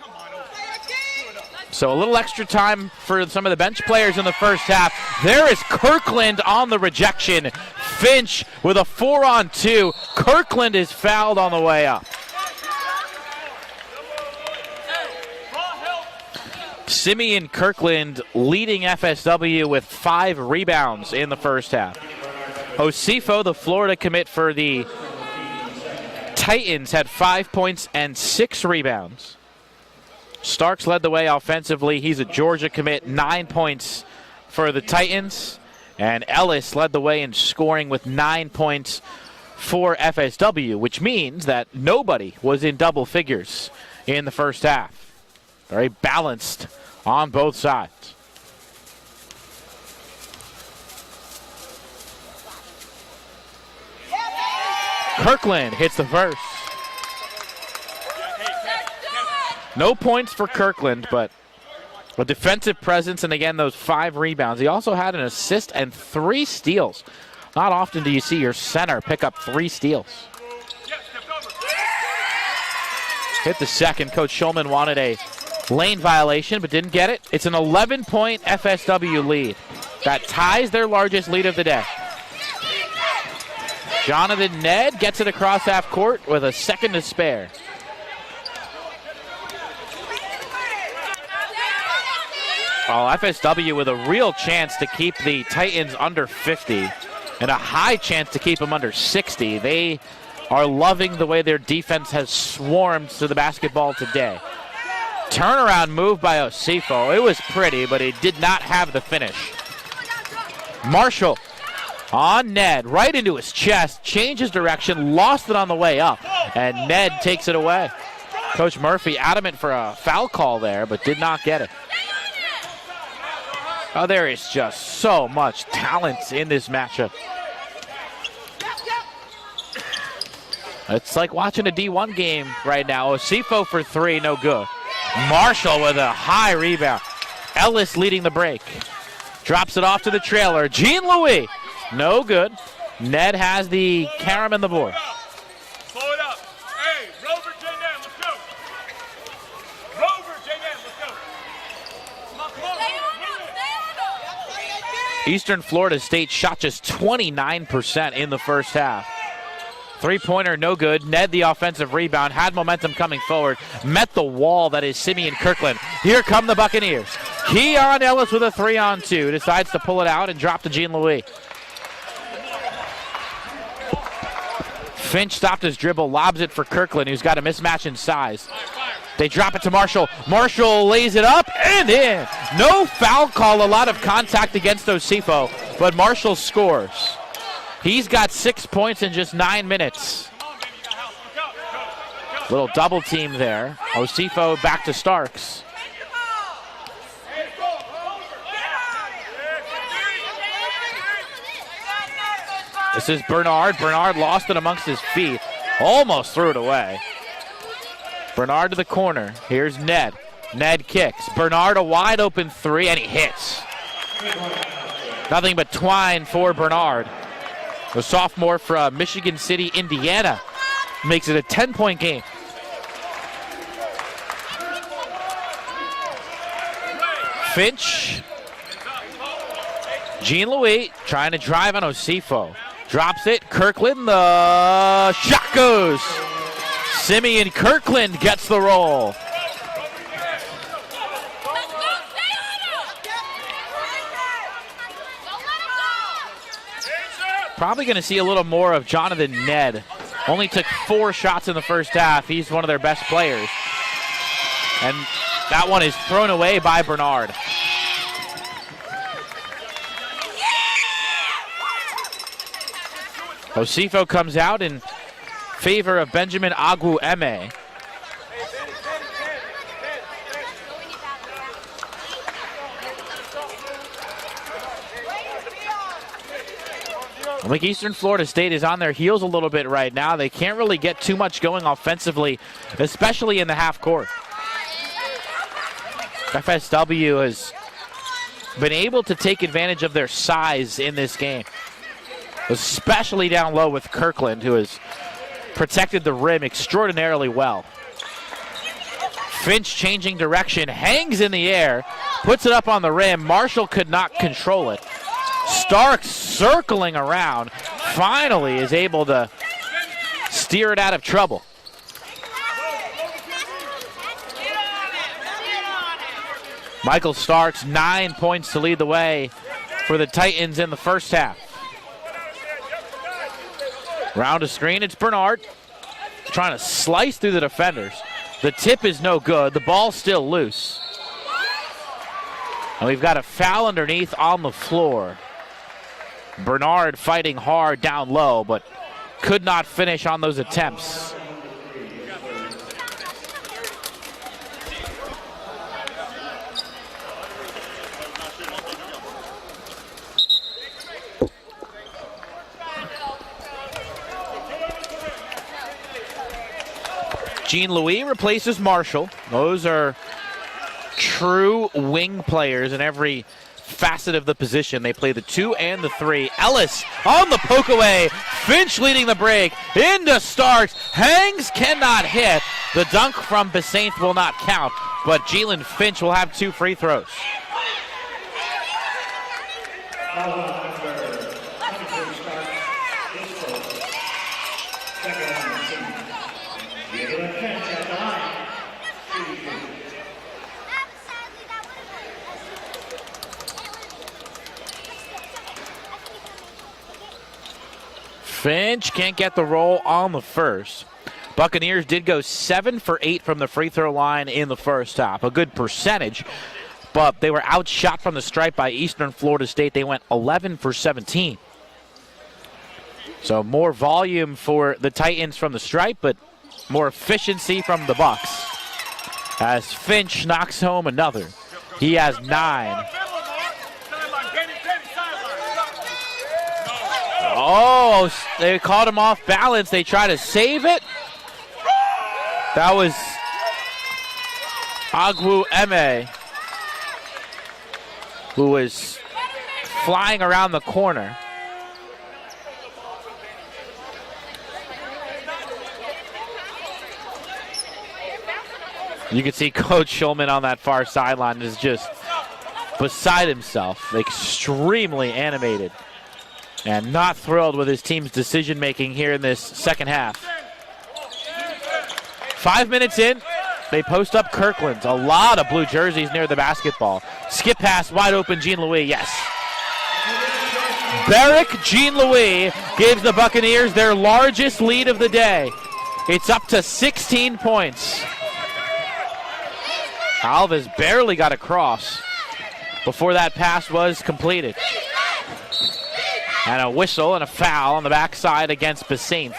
So a little extra time for some of the bench players in the first half. There is Kirkland on the rejection. Finch with a 4-on-2. Kirkland is fouled on the way up. Simeon Kirkland leading FSW with 5 rebounds in the first half. Osifo, the Florida commit for the Titans, had 5 points and 6 rebounds. Starks led the way offensively. He's a Georgia commit, 9 points for the Titans. And Ellis led the way in scoring with 9 points for FSW, which means that nobody was in double figures in the first half. Very balanced on both sides. Kirkland hits the first. No points for Kirkland, but a defensive presence, and again, those 5 rebounds. He also had an assist and 3 steals. Not often do you see your center pick up 3 steals. Hit the second. Coach Schulman wanted a lane violation, but didn't get it. It's an 11-point FSW lead. That ties their largest lead of the day. Jonathan Ned gets it across half court with a second to spare. Well, FSW with a real chance to keep the Titans under 50 and a high chance to keep them under 60. They are loving the way their defense has swarmed to the basketball today. Turnaround move by Osifo. It was pretty, but he did not have the finish. Marshall on Ned, right into his chest, changes direction, lost it on the way up, and Ned takes it away. Coach Murphy adamant for a foul call there, but did not get it. Oh, there is just so much talent in this matchup. It's like watching a D1 game right now. Osifo for 3, no good. Marshall with a high rebound. Ellis leading the break. Drops it off to the trailer. Jean-Louis, no good. Ned has the carom and the board. Slow it up. Hey, Rover, J-Man, let's go. Rover, J-Man, let's go. Come on, come on. Eastern Florida State shot just 29% in the first half. 3-pointer, no good. Ned, the offensive rebound, had momentum coming forward, met the wall that is Simeon Kirkland. Here come the Buccaneers. Keon Ellis with a 3-on-2, decides to pull it out and drop to Jean-Louis. Finch stopped his dribble, lobs it for Kirkland, who's got a mismatch in size. They drop it to Marshall. Marshall lays it up and in. No foul call, a lot of contact against Osifo, but Marshall scores. He's got 6 points in just 9 minutes. Little double team there. Osifo back to Starks. This is Bernard. Bernard lost it amongst his feet. Almost threw it away. Bernard to the corner. Here's Ned. Ned kicks. Bernard a wide open three, and he hits. Nothing but twine for Bernard. The sophomore from Michigan City, Indiana, makes it a 10-point game. Finch. Jean-Louis trying to drive on Osifo. Drops it. Kirkland, the shot goes. Simeon Kirkland gets the roll. Probably going to see a little more of Jonathan Ned. Only took 4 shots in the first half. He's one of their best players. And that one is thrown away by Bernard. Osifo comes out in favor of Benjamin Agwu-Eme. I think Eastern Florida State is on their heels a little bit right now. They can't really get too much going offensively, especially in the half court. FSW has been able to take advantage of their size in this game, especially down low with Kirkland, who has protected the rim extraordinarily well. Finch changing direction, hangs in the air, puts it up on the rim. Marshall could not control it. Starks circling around, finally is able to steer it out of trouble. Michael Starks, 9 points to lead the way for the Titans in the first half. Round a screen, it's Bernard trying to slice through the defenders. The tip is no good, the ball's still loose. And we've got a foul underneath on the floor. Bernard fighting hard down low, but could not finish on those attempts. Jean-Louis replaces Marshall. Those are true wing players in every facet of the position. They play the 2 and the 3. Ellis on the poke away. Finch leading the break. Into Starks. Hangs, cannot hit. The dunk from Besaint will not count, but Jalen Finch will have 2 free throws. Finch can't get the roll on the first. Buccaneers did go 7 for 8 from the free throw line in the first half. A good percentage, but they were outshot from the stripe by Eastern Florida State. They went 11 for 17. So more volume for the Titans from the stripe, but more efficiency from the Bucks. As Finch knocks home another. He has 9. Oh, they caught him off balance. They try to save it. That was Agwu-Eme, who was flying around the corner. You can see Coach Schulman on that far sideline is just beside himself, extremely animated, and not thrilled with his team's decision-making here in this second half. 5 minutes in, they post up Kirkland. A lot of blue jerseys near the basketball. Skip pass, wide open, Jean-Louis, yes. Barrick Jean-Louis gives the Buccaneers their largest lead of the day. It's up to 16 points. Alves barely got across before that pass was completed. And a whistle and a foul on the backside against Besaint.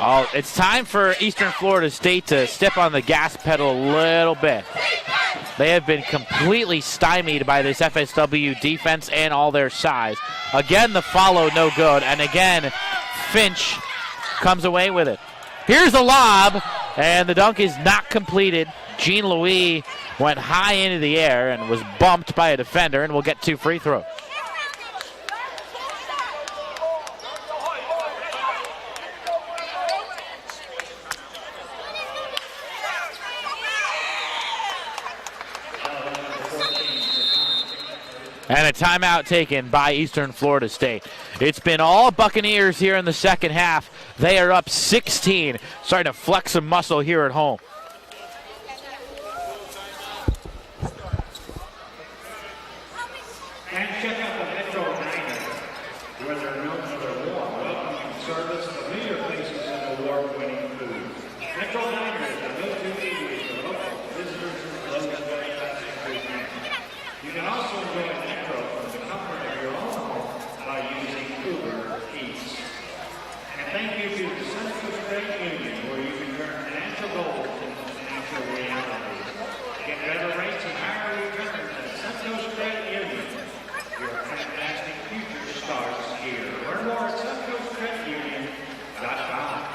Oh, it's time for Eastern Florida State to step on the gas pedal a little bit. They have been completely stymied by this FSW defense and all their size. Again, the follow no good, and again, Finch comes away with it. Here's the lob, and the dunk is not completed. Jean Louis went high into the air and was bumped by a defender, and will get 2 free throws. And a timeout taken by Eastern Florida State. It's been all Buccaneers here in the second half. They are up 16, starting to flex some muscle here at home. And check out the Metro Diner, where they're known for their warm, welcoming service, familiar faces, and award-winning food. Metro Diner is the go-to eatery for local visitors and those enjoying classic food now. You can also enjoy Metro from the comfort of your own home by using Uber Eats. And thank you to the Central Credit Union, where you can turn financial goals into financial reality. Get better rates and higher returns at Central Credit Union. Your fantastic future starts here. Learn more at centralcreditunion.com.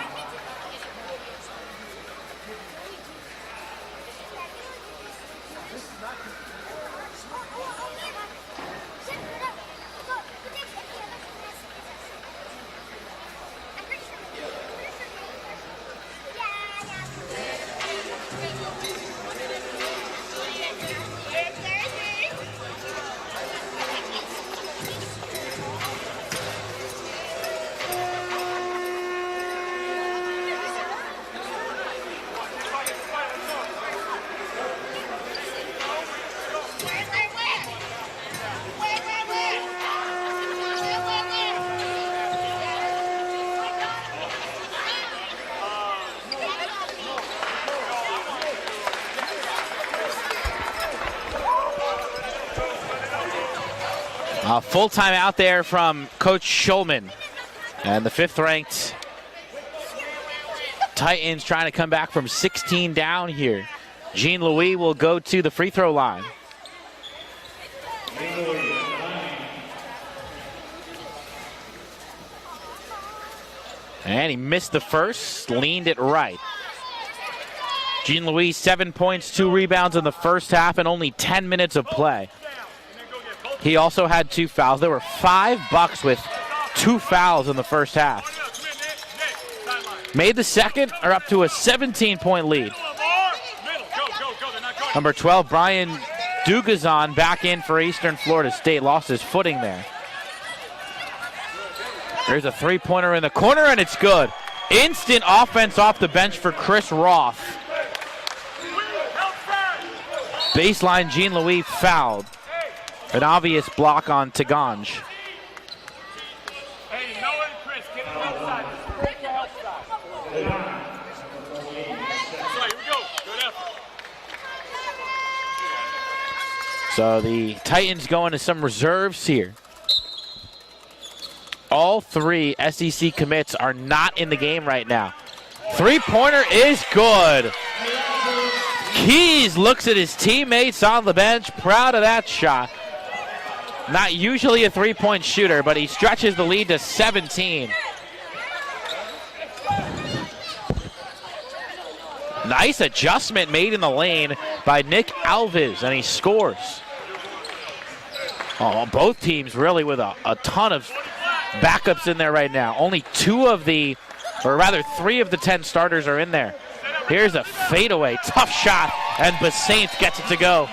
A full time out there from Coach Schulman. And the 5th-ranked Titans trying to come back from 16 down here. Jean Louis will go to the free throw line. And he missed the first, leaned it right. Jean Louis, 7 points, 2 rebounds in the first half, and only 10 minutes of play. He also had 2 fouls. There were 5 Bucks with 2 fouls in the first half. Made the second, or up to a 17-point lead. Number 12, Brian Dugazon, back in for Eastern Florida State. Lost his footing there. There's a 3-pointer in the corner, and it's good. Instant offense off the bench for Chris Roth. Baseline, Jean Louis fouled. An obvious block on Taganj. Hey, Noah and Chris, get it outside. Break your help side. Here we go. Good effort. So the Titans go into some reserves here. All 3 SEC commits are not in the game right now. 3-pointer is good. Keys looks at his teammates on the bench, proud of that shot. Not usually a 3-point shooter, but he stretches the lead to 17. Nice adjustment made in the lane by Nick Alves, and he scores. Oh, both teams really with a ton of backups in there right now. Only 3 of the 10 starters are in there. Here's a fadeaway, tough shot, and Basaint gets it to go.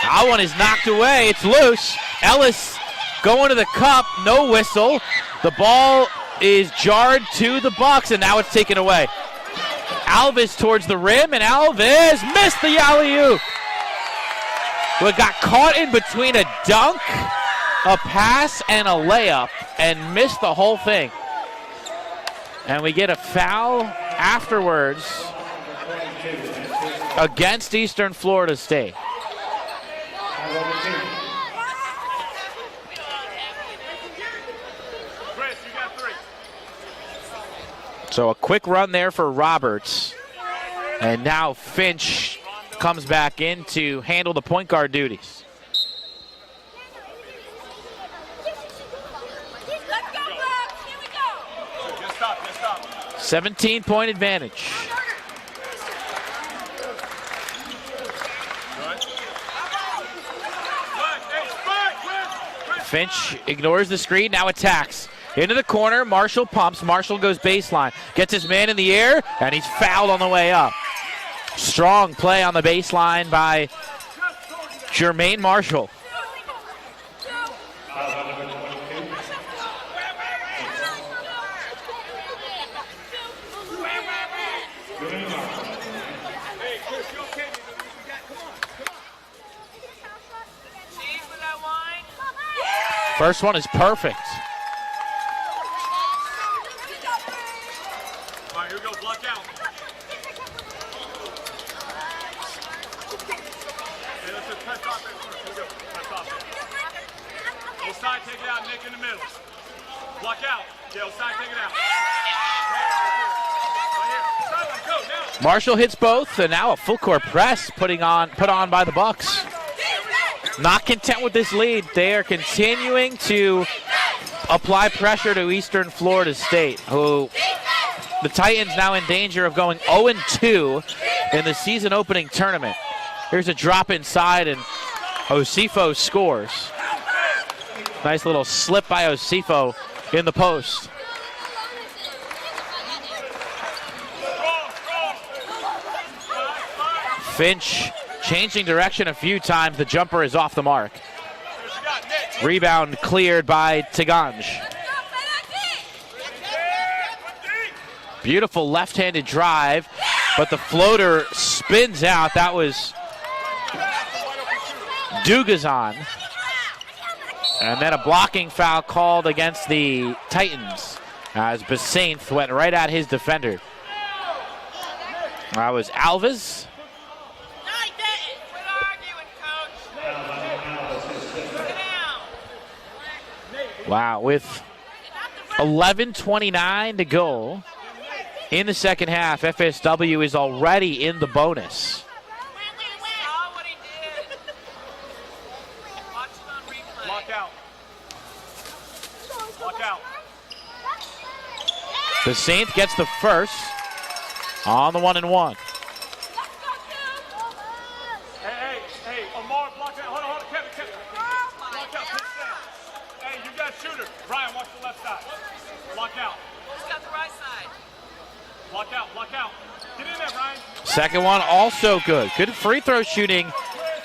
That one is knocked away. It's loose. Ellis going to the cup. No whistle. The ball is jarred to the Bucks, and now it's taken away. Alves towards the rim, and Alves missed the alley-oop. We got caught in between a dunk, a pass, and a layup, and missed the whole thing. And we get a foul afterwards against Eastern Florida State. Chris, you got 3. So a quick run there for Roberts. And now Finch comes back in to handle the point guard duties. Just stop. 17-point advantage. Finch ignores the screen, now attacks. Into the corner, Marshall pumps. Marshall goes baseline. Gets his man in the air, and he's fouled on the way up. Strong play on the baseline by Jermaine Marshall. First one is perfect. All right, here we go. Block out. Hey, let's just press off it first. Here we go. Press off it. Osai, take it out. Nick in the middle. Block out. Yeah, Osai, take it out. Right here. Go now. Marshall hits both, and now a full court press put on by the Bucks. Not content with this lead, they are continuing to apply pressure to Eastern Florida State, who the Titans now in danger of going 0-2 in the season opening tournament. Here's a drop inside, and Osifo scores. Nice little slip by Osifo in the post. Finch changing direction a few times. The jumper is off the mark. Rebound cleared by Taganj. Beautiful left-handed drive, but the floater spins out. That was Dugazan. And then a blocking foul called against the Titans as Basainth went right at his defender. That was Alves. Wow, with 11:29 to go in the second half, FSW is already in the bonus. Block out. Block out. Basainth gets the first on the 1-and-1. Hey, Omar, block out. Hold on, Kevin. Block out, pitch down. Hey, you got shooter. Brian, watch the left side. Block out. Who's got the right side? Block out. Get in there, Brian. Second one also good. Good free throw shooting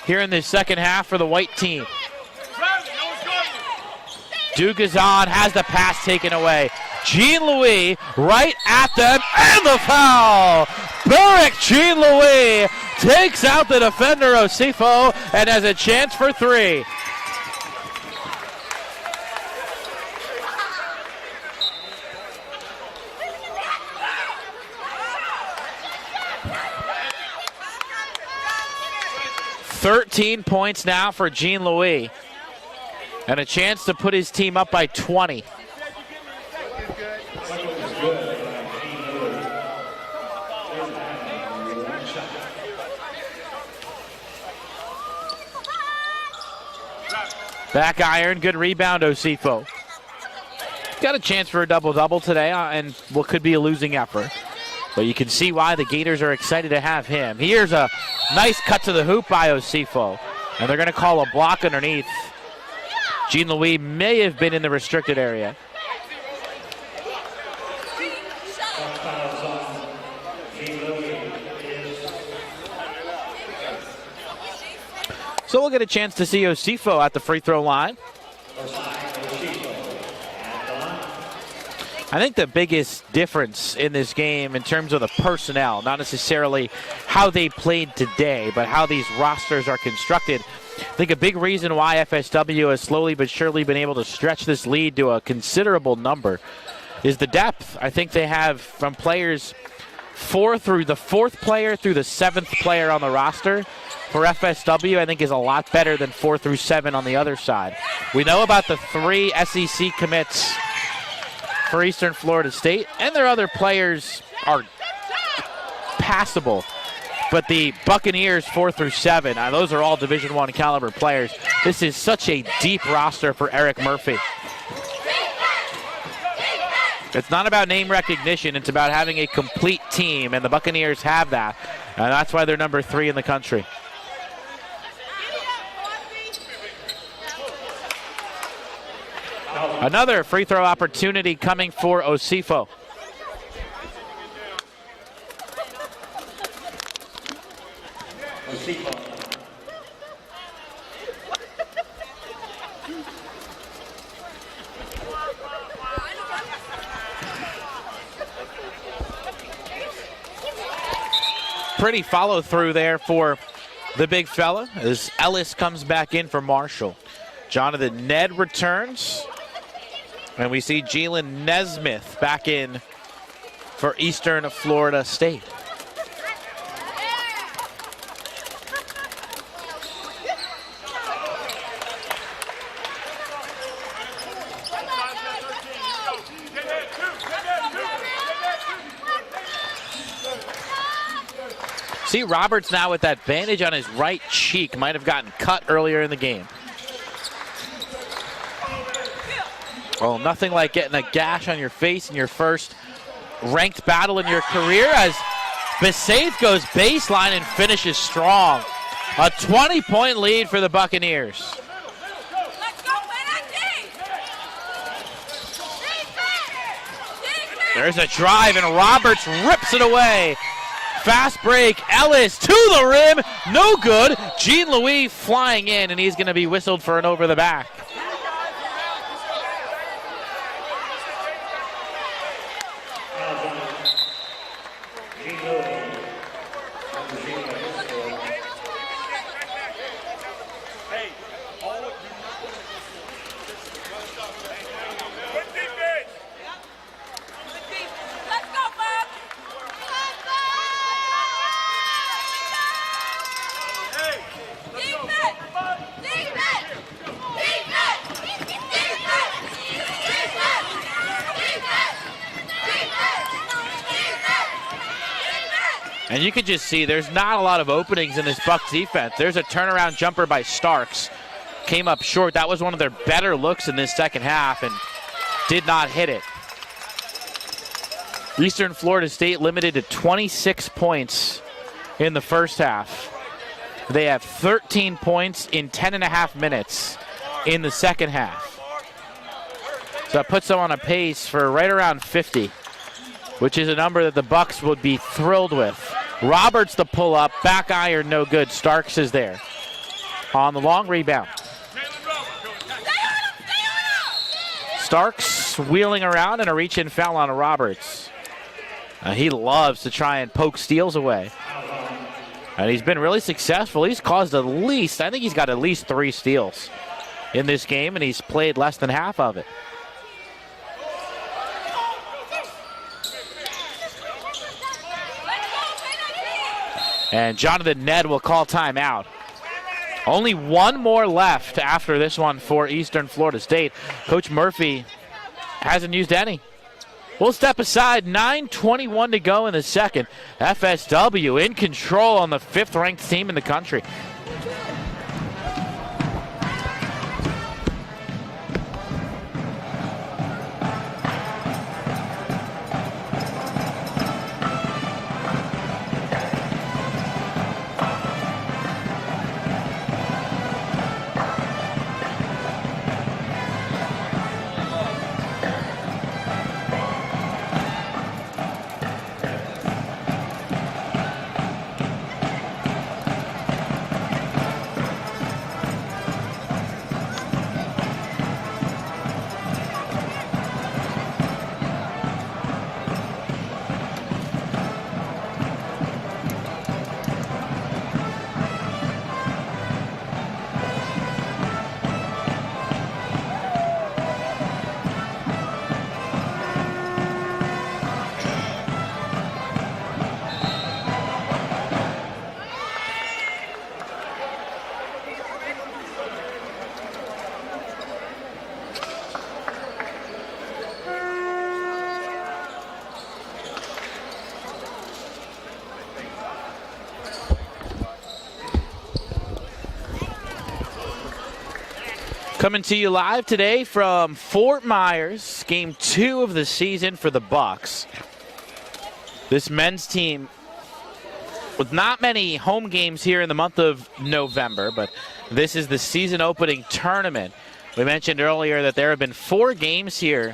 here in the second half for the white team. Dugazan has the pass taken away. Jean-Louis right at them, and the foul! Barrick Jean-Louis takes out the defender Osifo and has a chance for 3. "13 points now for Jean-Louis, and a chance to put his team up by 20. Back iron, good rebound, Osifo. Got a chance for a double-double today and what could be a losing effort. But you can see why the Gators are excited to have him. Here's a nice cut to the hoop by Osifo. And they're going to call a block underneath. Jean-Louis may have been in the restricted area. So we'll get a chance to see Osifo at the free throw line. I think the biggest difference in this game in terms of the personnel, not necessarily how they played today, but how these rosters are constructed. I think a big reason why FSW has slowly but surely been able to stretch this lead to a considerable number is the depth. I think they have from players the fourth player through the seventh player on the roster for FSW, I think, is a lot better than 4 through 7 on the other side. We know about the 3 SEC commits for Eastern Florida State, and their other players are passable. But the Buccaneers 4 through 7, those are all Division I caliber players. This is such a deep roster for Eric Murphy. It's not about name recognition, it's about having a complete team, and the Buccaneers have that. And that's why they're number 3 in the country. Another free throw opportunity coming for Osifo. Pretty follow through there for the big fella as Ellis comes back in for Marshall. Jonathan Ned returns. And we see Jalen Nesmith back in for Eastern Florida State. See Roberts now with that bandage on his right cheek. Might have gotten cut earlier in the game. Oh, nothing like getting a gash on your face in your first ranked battle in your career as Besaith goes baseline and finishes strong. A 20-point lead for the Buccaneers. There's a drive and Roberts rips it away. Fast break, Ellis to the rim, no good. Jean-Louis flying in, and he's going to be whistled for an over the back. And you can just see there's not a lot of openings in this Bucs defense. There's a turnaround jumper by Starks. Came up short. That was one of their better looks in this second half and did not hit it. Eastern Florida State limited to 26 points in the first half. They have 13 points in 10.5 minutes in the second half. So that puts them on a pace for right around 50, which is a number that the Bucs would be thrilled with. Roberts the pull-up, back iron, no good. Starks is there on the long rebound. Starks wheeling around and a reach-in foul on Roberts. He loves to try and poke steals away. And he's been really successful. He's caused I think he's got at least 3 steals in this game, and he's played less than half of it. And Jonathan Ned will call timeout. Only one more left after this one for Eastern Florida State. Coach Murphy hasn't used any. We'll step aside. 9:21 to go in the second. FSW in control on the 5th-ranked team in the country. Coming to you live today from Fort Myers, game 2 of the season for the Bucks. This men's team with not many home games here in the month of November, but this is the season opening tournament. We mentioned earlier that there have been 4 games here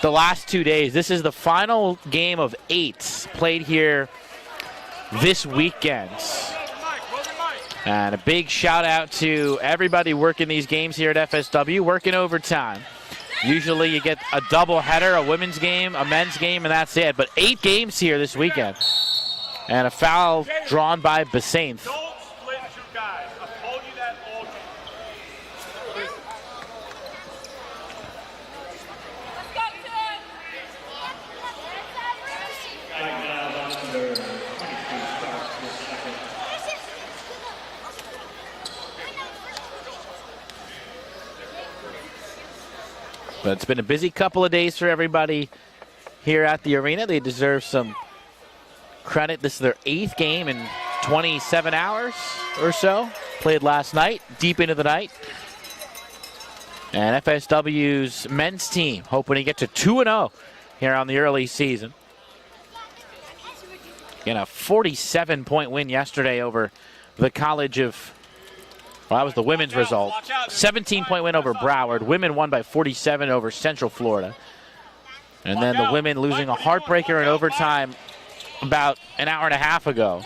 the last 2 days. This is the final game of 8 played here this weekend. And a big shout out to everybody working these games here at FSW, working overtime. Usually you get a double header, a women's game, a men's game, and that's it. But 8 games here this weekend. And a foul drawn by Basainth. Don't split you guys. I told you that all game. But it's been a busy couple of days for everybody here at the arena. They deserve some credit. This is their 8th game in 27 hours or so. Played last night, deep into the night. And FSW's men's team hoping to get to 2-0 here on the early season. Again, a 47-point win yesterday over the College of... Well, that was the women's result. 17-point win over Broward. Women won by 47 over Central Florida. And then the women losing a heartbreaker in overtime about an hour and a half ago.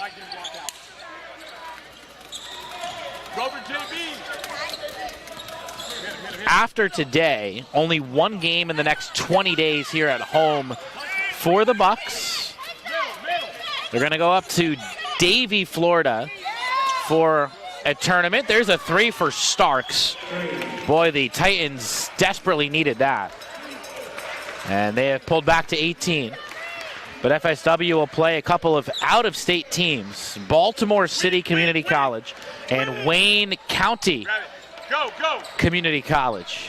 After today, only 1 game in the next 20 days here at home for the Bucks. They're going to go up to Davie, Florida for a tournament. There's a 3 for Starks. Boy, the Titans desperately needed that. And they have pulled back to 18. But FSW will play a couple of out-of-state teams, Baltimore City Community College and Wayne County Community College.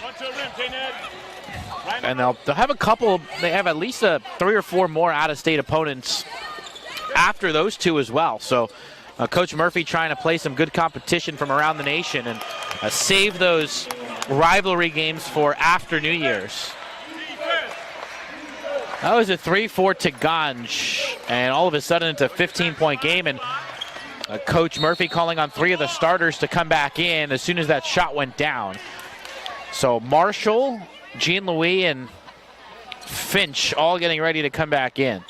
And they'll have a couple, they have at least 3 or 4 more out-of-state opponents after those 2 as well. So Coach Murphy trying to play some good competition from around the nation and save those rivalry games for after New Year's. That was a 3-4 to Ganj, and all of a sudden it's a 15-point game, and Coach Murphy calling on 3 of the starters to come back in as soon as that shot went down. So Marshall, Jean-Louis, and Finch all getting ready to come back in.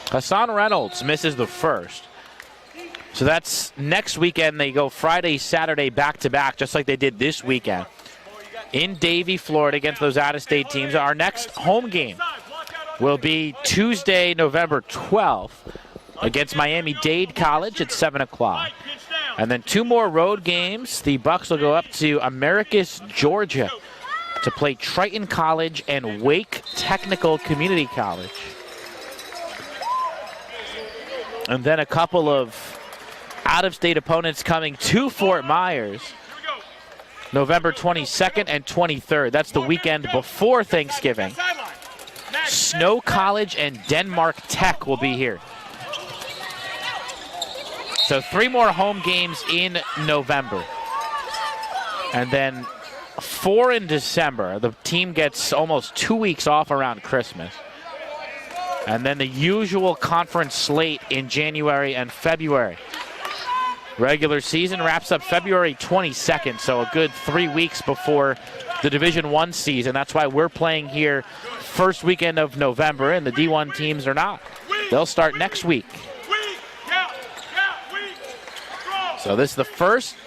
Hassan Reynolds misses the first. So that's next weekend. They go Friday, Saturday, back-to-back, just like they did this weekend in Davie, Florida, against those out-of-state teams. Our next home game will be Tuesday, November 12th, against Miami-Dade College at 7 o'clock. And then 2 more road games. The Bucks will go up to Americus, Georgia, to play Triton College and Wake Technical Community College. And then a couple of out-of-state opponents coming to Fort Myers, November 22nd and 23rd. That's the weekend before Thanksgiving. Snow College and Denmark Tech will be here. So 3 more home games in November. And then 4 in December. The team gets almost 2 weeks off around Christmas. And then the usual conference slate in January and February. Regular season wraps up February 22nd, so a good 3 weeks before the Division I season. That's why we're playing here first weekend of November, and the D1 teams are not. They'll start next week. So this is the first,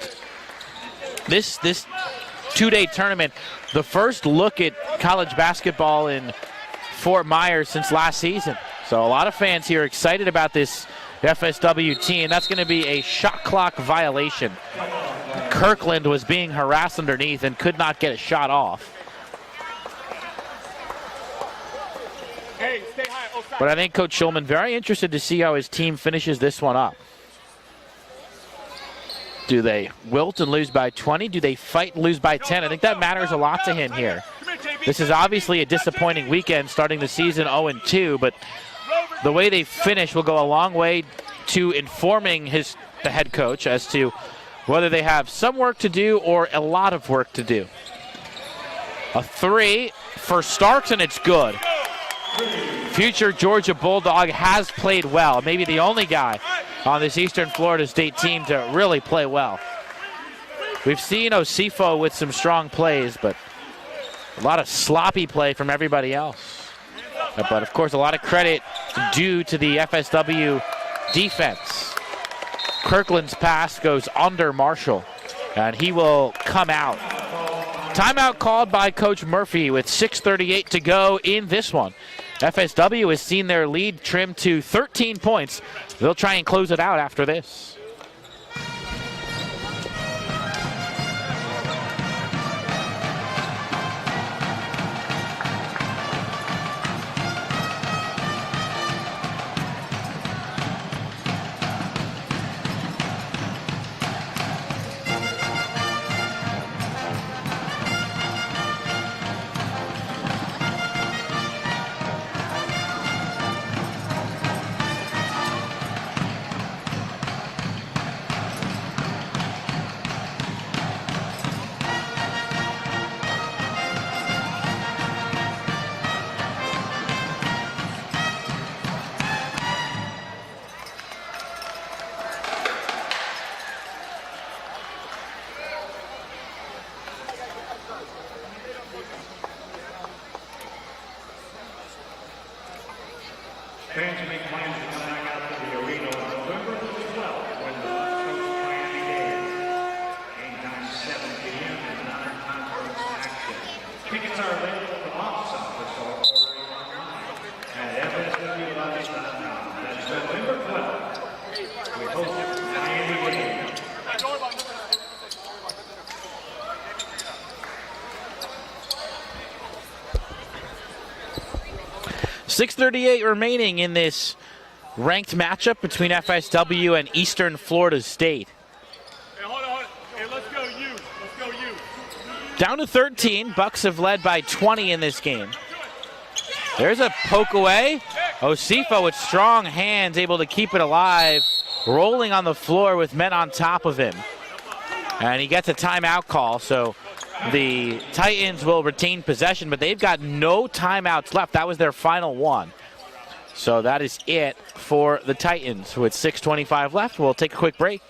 this 2-day tournament, the first look at college basketball in Fort Myers since last season. So a lot of fans here excited about this FSW team. That's going to be a shot clock violation. Kirkland was being harassed underneath and could not get a shot off. But I think Coach Schulman very interested to see how his team finishes this one up. Do they wilt and lose by 20? Do they fight and lose by 10? I think that matters a lot to him here. This is obviously a disappointing weekend starting the season 0-2, but the way they finish will go a long way to informing the head coach as to whether they have some work to do or a lot of work to do. A 3 for Starks, and it's good. Future Georgia Bulldog has played well. Maybe the only guy on this Eastern Florida State team to really play well. We've seen Osifo with some strong plays, but a lot of sloppy play from everybody else. But of course, a lot of credit due to the FSW defense. Kirkland's pass goes under Marshall, and he will come out. Timeout called by Coach Murphy with 6:38 to go in this one. FSW has seen their lead trimmed to 13 points. They'll try and close it out after this. Fans make plans to come back out to the arena on November 12th when the Coast Miami games. Game time 7 p.m. and non-conference action. Tickets are available at the box office or ordering online at FSWLive.com. That's November 12th. We hope Miami games. 6:38 remaining in this ranked matchup between FSW and Eastern Florida State. Hey, hold on. Hey, let's go you. Down to 13. Bucks have led by 20 in this game. There's a poke away. Osifo with strong hands able to keep it alive, rolling on the floor with men on top of him. And he gets a timeout call, so the Titans will retain possession, but they've got no timeouts left. That was their final one. So that is it for the Titans. With 6:25 left, we'll take a quick break.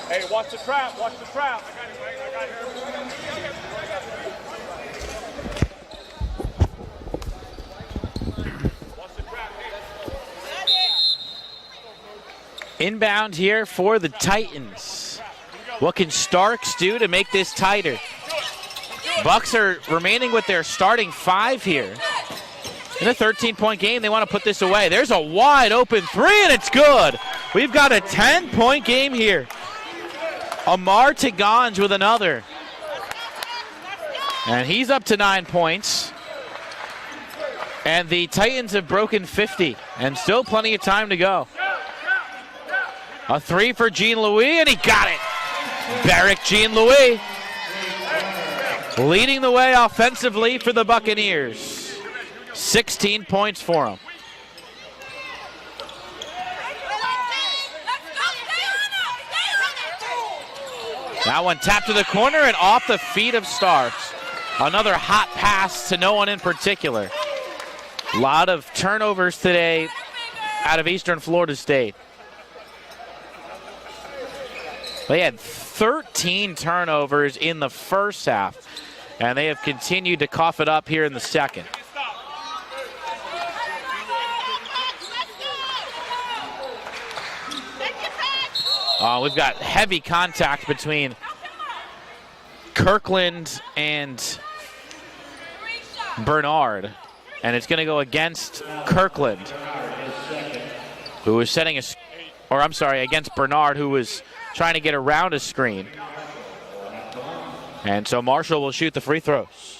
Hey, watch the trap. Watch the trap. Inbound here for the Titans. What can Starks do to make this tighter? Bucks are remaining with their starting 5 here. In a 13-point game, they want to put this away. There's a wide open 3, and it's good. We've got a 10-point game here. Amar Taganj with another. And he's up to 9 points. And the Titans have broken 50, and still plenty of time to go. A 3 for Jean Louis, and he got it. Barrick Jean-Louis leading the way offensively for the Buccaneers. 16 points for him. That one tapped to the corner and off the feet of Starks. Another hot pass to no one in particular. A lot of turnovers today out of Eastern Florida State. They had 13 turnovers in the first half, and they have continued to cough it up here in the second. We've got heavy contact between Kirkland and Bernard, and it's going to go against Kirkland, who was setting against Bernard, who was trying to get around a screen. And so Marshall will shoot the free throws.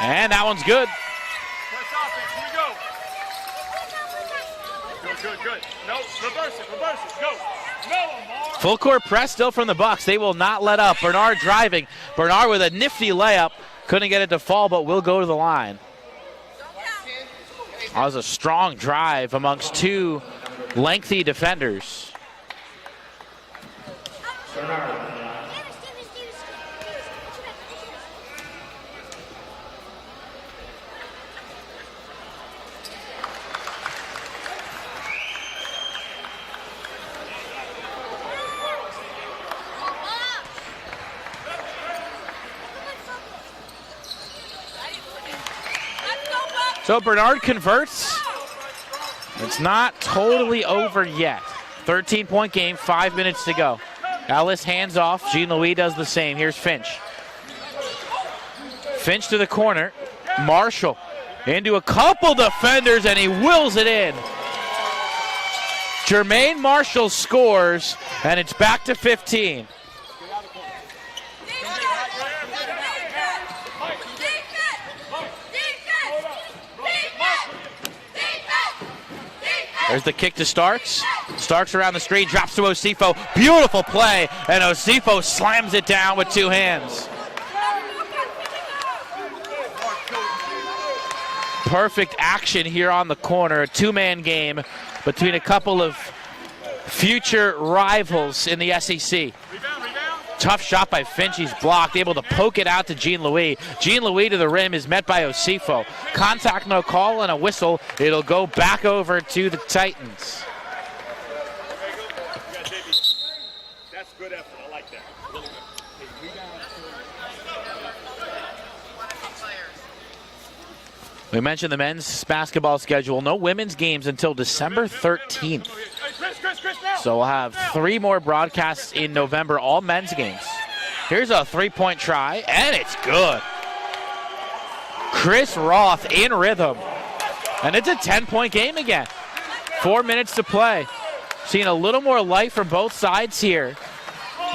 And that one's good. Press offense, here we go. Good. No, reverse it, go. No, Amar. Full court press still from the Bucks. They will not let up. Bernard driving. Bernard with a nifty layup. Couldn't get it to fall, but will go to the line. That was a strong drive amongst two lengthy defenders. So Bernard converts. It's not totally over yet. 13-point game, 5 minutes to go. Ellis hands off. Jean-Louis does the same. Here's Finch. Finch to the corner. Marshall into a couple defenders, and he wills it in. Jermaine Marshall scores, and it's back to 15. There's the kick to Starks. Starks around the screen, drops to Osifo. Beautiful play, and Osifo slams it down with two hands. Perfect action here on the corner. A two-man game between a couple of future rivals in the SEC. Tough shot by Finch. He's blocked, able to poke it out to Jean-Louis. Jean-Louis to the rim is met by Osifo. Contact, no call, and a whistle. It'll go back over to the Titans. That's good effort. I like that. Really good. We mentioned the men's basketball schedule. No women's games until December 13th. So we'll have 3 more broadcasts in November, all men's games. Here's a three-point try, and it's good. Chris Roth in rhythm. And it's a 10-point game again. 4 minutes to play. Seeing a little more life from both sides here.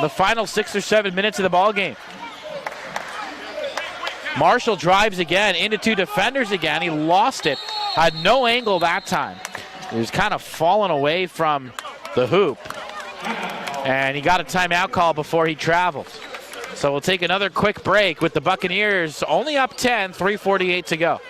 The final 6 or 7 minutes of the ball game. Marshall drives again into two defenders again. He lost it. Had no angle that time. He was kind of falling away from the hoop. And he got a timeout call before he traveled. So we'll take another quick break with the Buccaneers only up 10, 3:48 to go.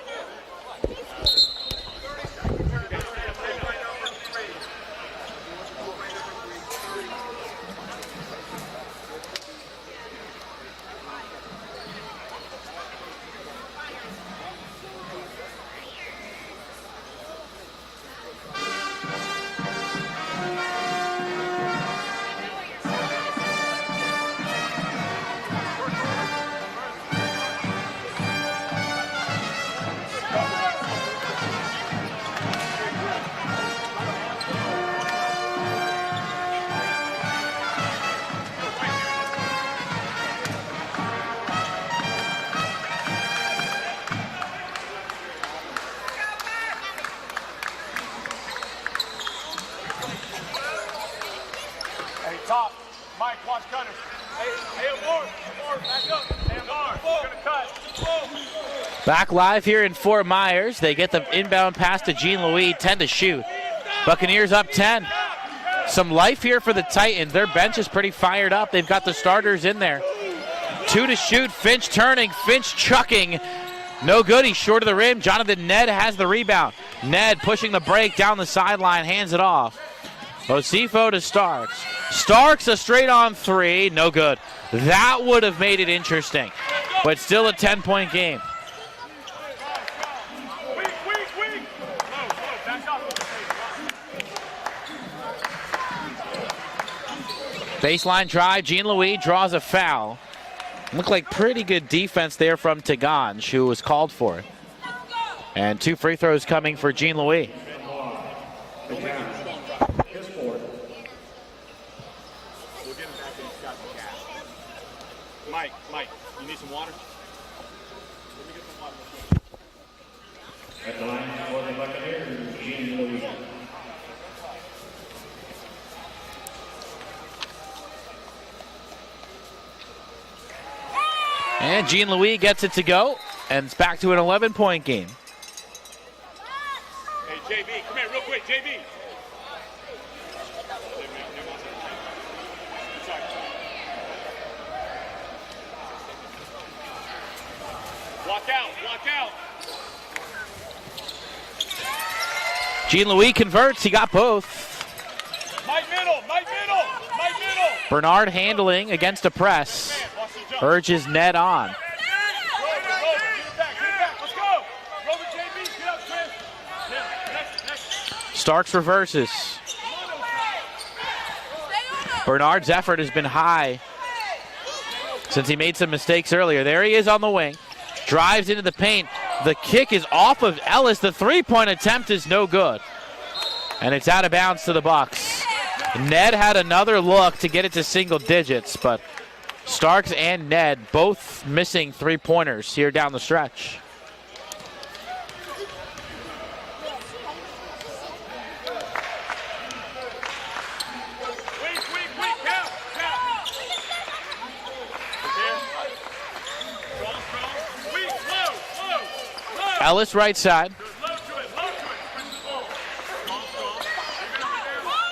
Hey, top. Mike, watch cutters. Hey, Amor, back up. Hey, Amor, gonna cut. Back live here in Fort Myers. They get the inbound pass to Jean Louis, 10 to shoot. Buccaneers up 10. Some life here for the Titans. Their bench is pretty fired up. They've got the starters in there. 2 to shoot. Finch turning. Finch chucking. No good. He's short of the rim. Jonathan Ned has the rebound. Ned pushing the break down the sideline. Hands it off. Osifo to Starks. Starks a straight on 3. No good. That would have made it interesting. But still a 10-point game. Baseline drive, Jean Louis draws a foul. Looked like pretty good defense there from Taganj, who was called for it. And 2 free throws coming for Jean Louis. Mike, you need some water? Let me get some water. At the line for the Buccaneers, Jean Louis. And Jean Louis gets it to go, and it's back to an 11-point game. Hey, JB, come here real quick, JB. Block out. Jean Louis converts. He got both. Mike middle. Bernard handling against a press. Urges Ned on. Rover, get it back. Let's go. Rover, JB, get up, Chris. Next. Starks reverses. Bernard's effort has been high since he made some mistakes earlier. There he is on the wing. Drives into the paint. The kick is off of Ellis. The three-point attempt is no good. And it's out of bounds to the Bucks. Ned had another look to get it to single digits, but Starks and Ned both missing three-pointers here down the stretch. Ellis right side.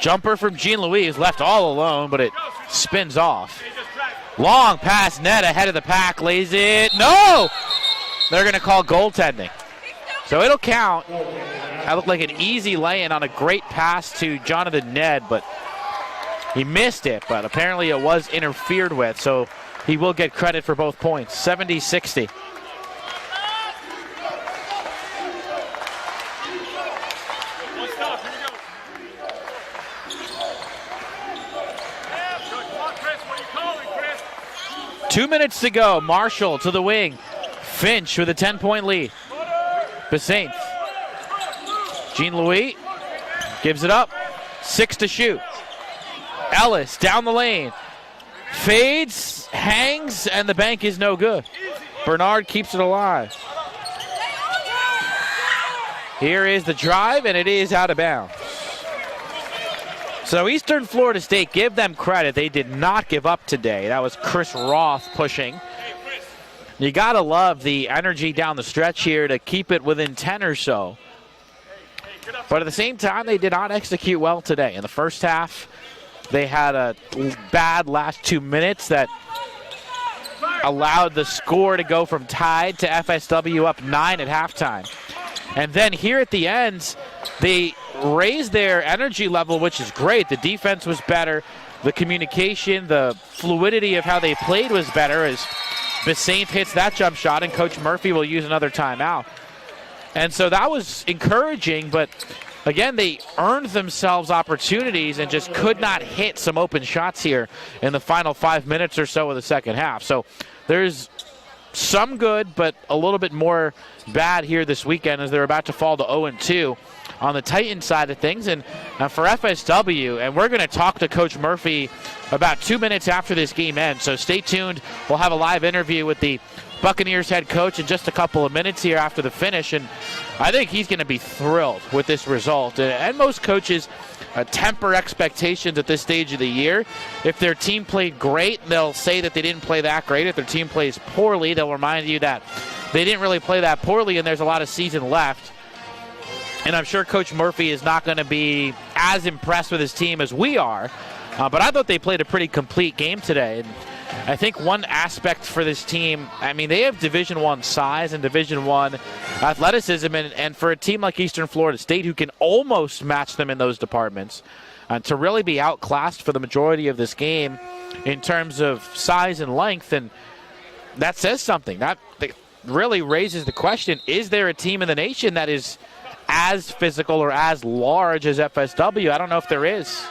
Jumper from Jean Louis is left all alone, but it spins off. Long pass, Ned ahead of the pack, lays it. No! They're going to call goaltending. So it'll count. That looked like an easy lay-in on a great pass to Jonathan Ned, but he missed it, but apparently it was interfered with, so he will get credit for both points. 70-60. One stop, here we go. 2 minutes to go. Marshall to the wing. Finch with a 10-point lead. Besaint. Jean Louis gives it up. 6 to shoot. Ellis down the lane. Fades, hangs, and the bank is no good. Bernard keeps it alive. Here is the drive, and it is out of bounds. So Eastern Florida State, give them credit. They did not give up today. That was Chris Roth pushing. You got to love the energy down the stretch here to keep it within 10 or so. But at the same time, they did not execute well today. In the first half, they had a bad last 2 minutes that allowed the score to go from tied to FSW up 9 at halftime. And then here at the end, they raised their energy level, which is great. The defense was better. The communication, the fluidity of how they played was better as Besaint hits that jump shot, and Coach Murphy will use another timeout. And so that was encouraging, but again, they earned themselves opportunities and just could not hit some open shots here in the final 5 minutes or so of the second half. So there's some good, but a little bit more bad here this weekend as they're about to fall to 0-2 on the Titans side of things. And for FSW, and we're going to talk to Coach Murphy about 2 minutes after this game ends, so stay tuned. We'll have a live interview with the Buccaneers head coach in just a couple of minutes here after the finish, and I think he's going to be thrilled with this result. And most coaches temper expectations at this stage of the year. If their team played great, they'll say that they didn't play that great. If their team plays poorly, they'll remind you that they didn't really play that poorly and there's a lot of season left. And I'm sure Coach Murphy is not going to be as impressed with his team as we are. But I thought they played a pretty complete game today. And I think one aspect for this team, I mean, they have Division I size and Division I athleticism. And for a team like Eastern Florida State, who can almost match them in those departments, to really be outclassed for the majority of this game in terms of size and length, and that says something. That really raises the question, is there a team in the nation that is as physical or as large as FSW? I don't know if there is.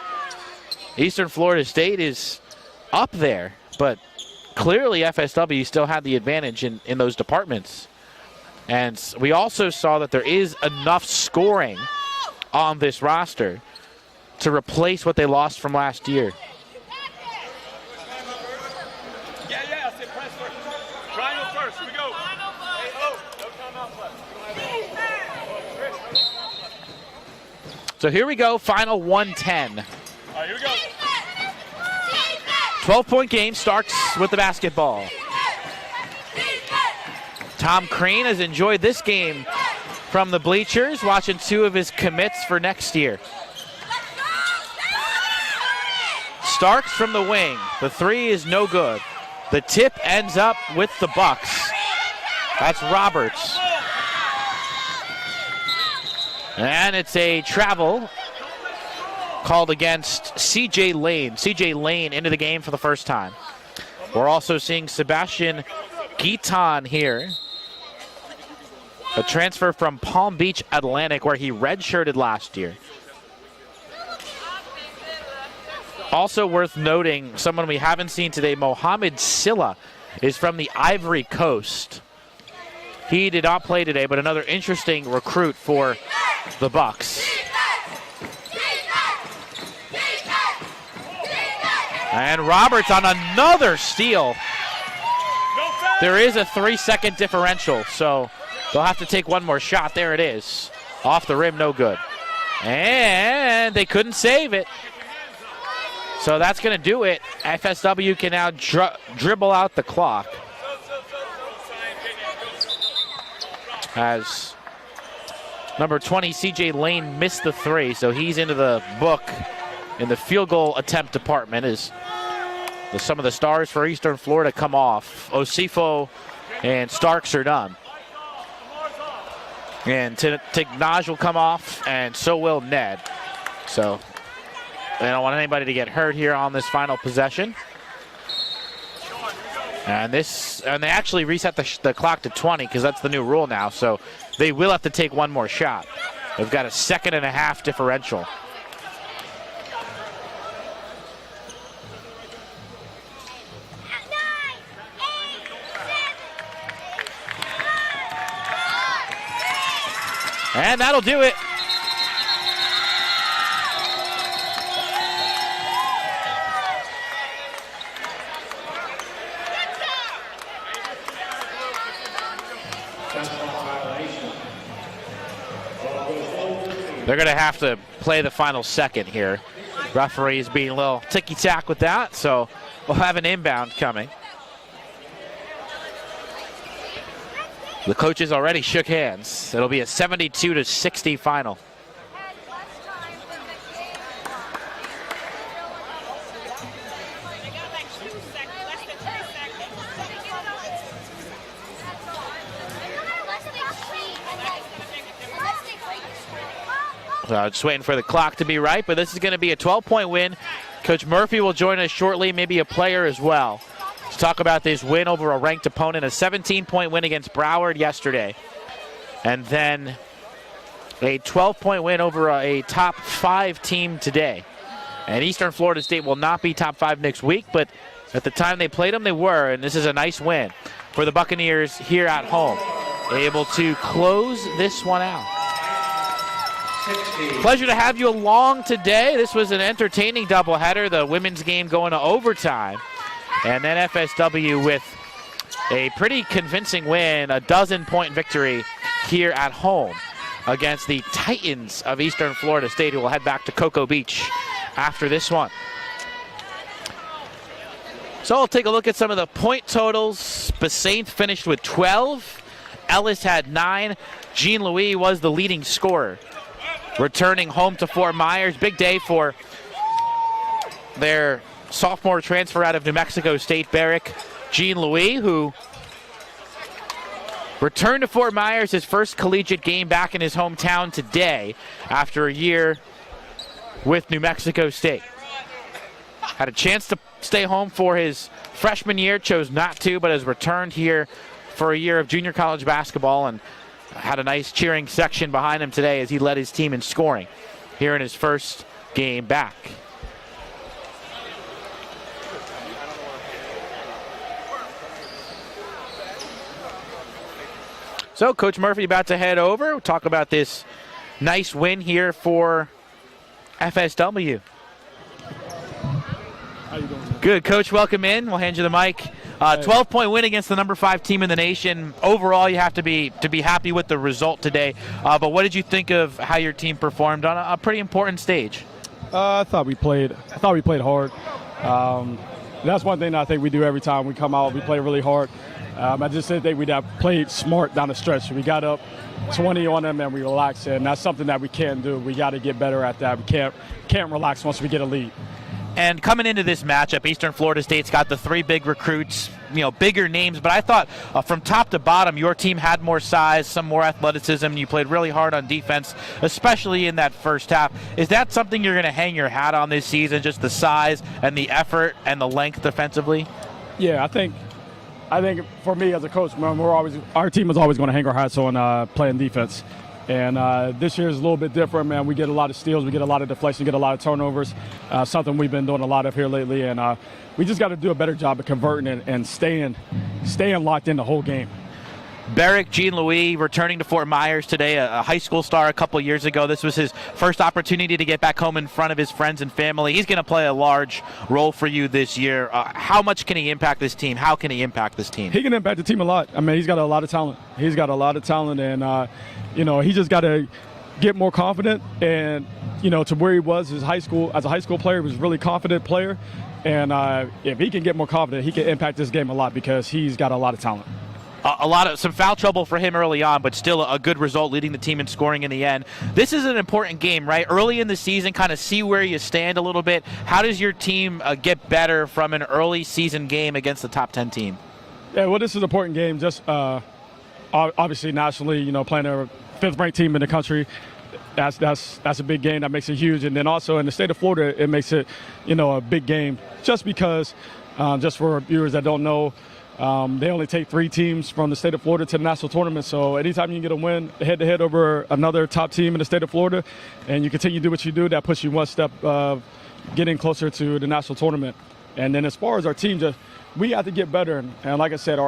Eastern Florida State is up there, but clearly FSW still had the advantage in those departments. And we also saw that there is enough scoring on this roster to replace what they lost from last year. Yeah, I said press first. Triangle first, here we go. Hey, oh, no timeouts left. So here we go, final 110. All right, here we go. 12-point game, Starks with the basketball. Tom Crean has enjoyed this game from the bleachers, watching two of his commits for next year. Starks from the wing. The three is no good. The tip ends up with the Bucks. That's Roberts. And it's a travel called against C.J. Lane. C.J. Lane into the game for the first time. We're also seeing Sebastian Guiton here. A transfer from Palm Beach Atlantic, where he redshirted last year. Also worth noting, someone we haven't seen today, Mohamed Silla, is from the Ivory Coast. He did not play today, but another interesting recruit for the Bucks. And Roberts on another steal. There is a 3-second differential, so they'll have to take one more shot. There it is. Off the rim, no good. And they couldn't save it. So that's going to do it. FSW can now dribble out the clock. As number 20, C.J. Lane, missed the three, so he's into the book in the field goal attempt department as some of the stars for Eastern Florida come off. Osifo and Starks are done. And Tignage will come off, and so will Ned. So they don't want anybody to get hurt here on this final possession. And they actually reset the clock to 20 because that's the new rule now. So they will have to take one more shot. They've got a 1.5-second differential. And that'll do it. They're going to have to play the final second here. Referee's being a little ticky-tack with that, so we'll have an inbound coming. The coaches already shook hands. It'll be a 72-60 final. Just waiting for the clock to be right, but this is going to be a 12-point win. Coach Murphy will join us shortly, maybe a player as well, to talk about this win over a ranked opponent, a 17-point win against Broward yesterday, and then a 12-point win over a top 5 team today. And Eastern Florida State will not be top 5 next week, but at the time they played them, they were, and this is a nice win for the Buccaneers here at home, able to close this one out. Pleasure to have you along today. This was an entertaining doubleheader, the women's game going to overtime. And then FSW with a pretty convincing win, a 12-point victory here at home against the Titans of Eastern Florida State, who will head back to Cocoa Beach after this one. So we'll take a look at some of the point totals. Basaint finished with 12. Ellis had 9. Jean-Louis was the leading scorer. Returning home to Fort Myers, big day for their sophomore transfer out of New Mexico State, Barrick Jean-Louis, who returned to Fort Myers, his first collegiate game back in his hometown today after a year with New Mexico State. Had a chance to stay home for his freshman year, chose not to, but has returned here for a year of junior college basketball and had a nice cheering section behind him today as he led his team in scoring here in his first game back. So Coach Murphy about to head over. We'll talk about this nice win here for FSW. How you doing? Good, Coach. Welcome in. We'll hand you the mic. 12-point win against the number 5 team in the nation. Overall, you have to be happy with the result today. But what did you think of how your team performed on a pretty important stage? I thought we played hard. That's one thing that I think we do every time we come out. We play really hard. I just didn't think we'd have played smart down the stretch. We got up 20 on them and we relaxed, and that's something that we can't do. We got to get better at that. We can't relax once we get a lead. And coming into this matchup, Eastern Florida State's got the 3 big recruits, bigger names. But I thought from top to bottom, your team had more size, some more athleticism. You played really hard on defense, especially in that first half. Is that something you're going to hang your hat on this season, just the size and the effort and the length defensively? Yeah, I think for me as a coach, our team is always going to hang our hats on playing defense. And this year is a little bit different, man. We get a lot of steals, we get a lot of deflection, we get a lot of turnovers, something we've been doing a lot of here lately. And we just got to do a better job of converting and staying locked in the whole game. Barrick Jean-Louis returning to Fort Myers today, a high school star a couple years ago. This was his first opportunity to get back home in front of his friends and family. He's going to play a large role for you this year. How much can he impact this team? How can he impact this team? He can impact the team a lot. I mean, he's got a lot of talent. And he just got to get more confident. And, to where he was as a high school player, he was a really confident player. And if he can get more confident, he can impact this game a lot because he's got a lot of talent. Some foul trouble for him early on, but still a good result, leading the team in scoring in the end. This is an important game, right? Early in the season, kind of see where you stand a little bit. How does your team get better from an early season game against the top 10 team? Yeah, well, this is an important game. Just obviously nationally, playing a 5th-ranked team in the country. That's a big game. That makes it huge. And then also in the state of Florida, it makes it, a big game. Just because, just for viewers that don't know, they only take 3 teams from the state of Florida to the national tournament. So anytime you can get a win head-to-head over another top team in the state of Florida and you continue to do what you do, that puts you one step getting closer to the national tournament. And then as far as our team, we have to get better. And like I said,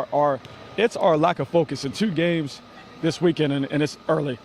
it's our lack of focus in 2 games this weekend, and it's early.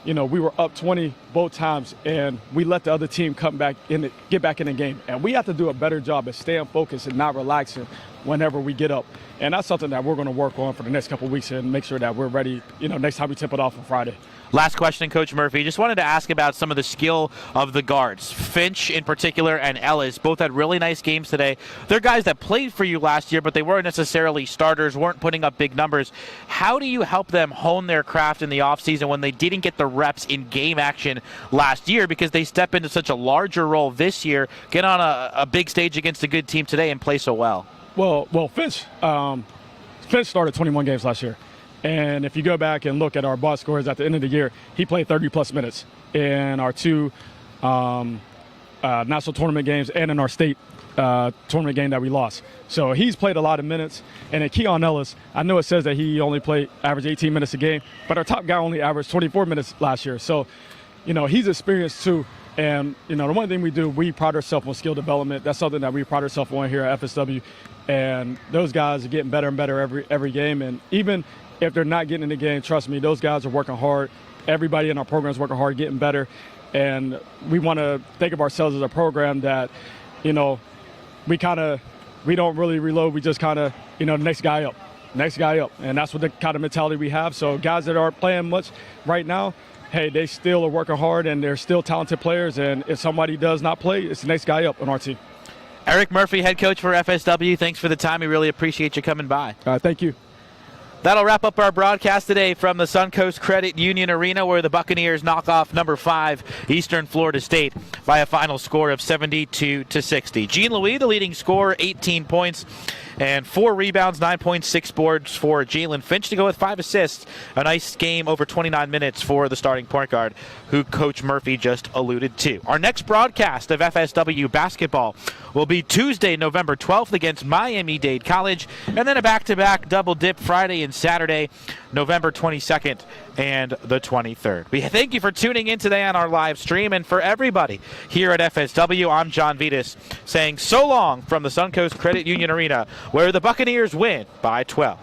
We were up 20 both times, and we let the other team get back in the game. And we have to do a better job of staying focused and not relaxing whenever we get up. And that's something that we're going to work on for the next couple of weeks and make sure that we're ready, next time we tip it off on Friday. Last question, Coach Murphy. Just wanted to ask about some of the skill of the guards. Finch in particular and Ellis both had really nice games today. They're guys that played for you last year, but they weren't necessarily starters, weren't putting up big numbers. How do you help them hone their craft in the offseason when they didn't get the reps in game action last year because they step into such a larger role this year, get on a big stage against a good team today and play so well? Well, Finch started 21 games last year. And if you go back and look at our box scores at the end of the year, he played 30-plus minutes in our 2 national tournament games and in our state tournament game that we lost. So he's played a lot of minutes. And at Keon Ellis, I know it says that he only averaged 18 minutes a game, but our top guy only averaged 24 minutes last year. So, he's experienced too. And, the one thing we do, we pride ourselves on skill development. That's something that we pride ourselves on here at FSW. And those guys are getting better and better every game. And even if they're not getting in the game, trust me, those guys are working hard. Everybody in our program is working hard, getting better. And we want to think of ourselves as a program that, we don't really reload. We just kind of, the next guy up. next guy up. And that's what the kind of mentality we have. So guys that aren't playing much right now, hey, they still are working hard and they're still talented players. And if somebody does not play, it's the next guy up on our team. Eric Murphy, head coach for FSW, thanks for the time. We really appreciate you coming by. Thank you. That'll wrap up our broadcast today from the Suncoast Credit Union Arena, where the Buccaneers knock off number 5 Eastern Florida State by a final score of 72-60. Jean Louis, the leading scorer, 18 points and 4 rebounds, 9.6 boards for Jalen Finch to go with 5 assists. A nice game over 29 minutes for the starting point guard, who Coach Murphy just alluded to. Our next broadcast of FSW basketball will be Tuesday, November 12th against Miami-Dade College, and then a back-to-back double dip Friday and Saturday, November 22nd and the 23rd. We thank you for tuning in today on our live stream, and for everybody here at FSW, I'm John Vitas saying so long from the Suncoast Credit Union Arena, where the Buccaneers win by 12.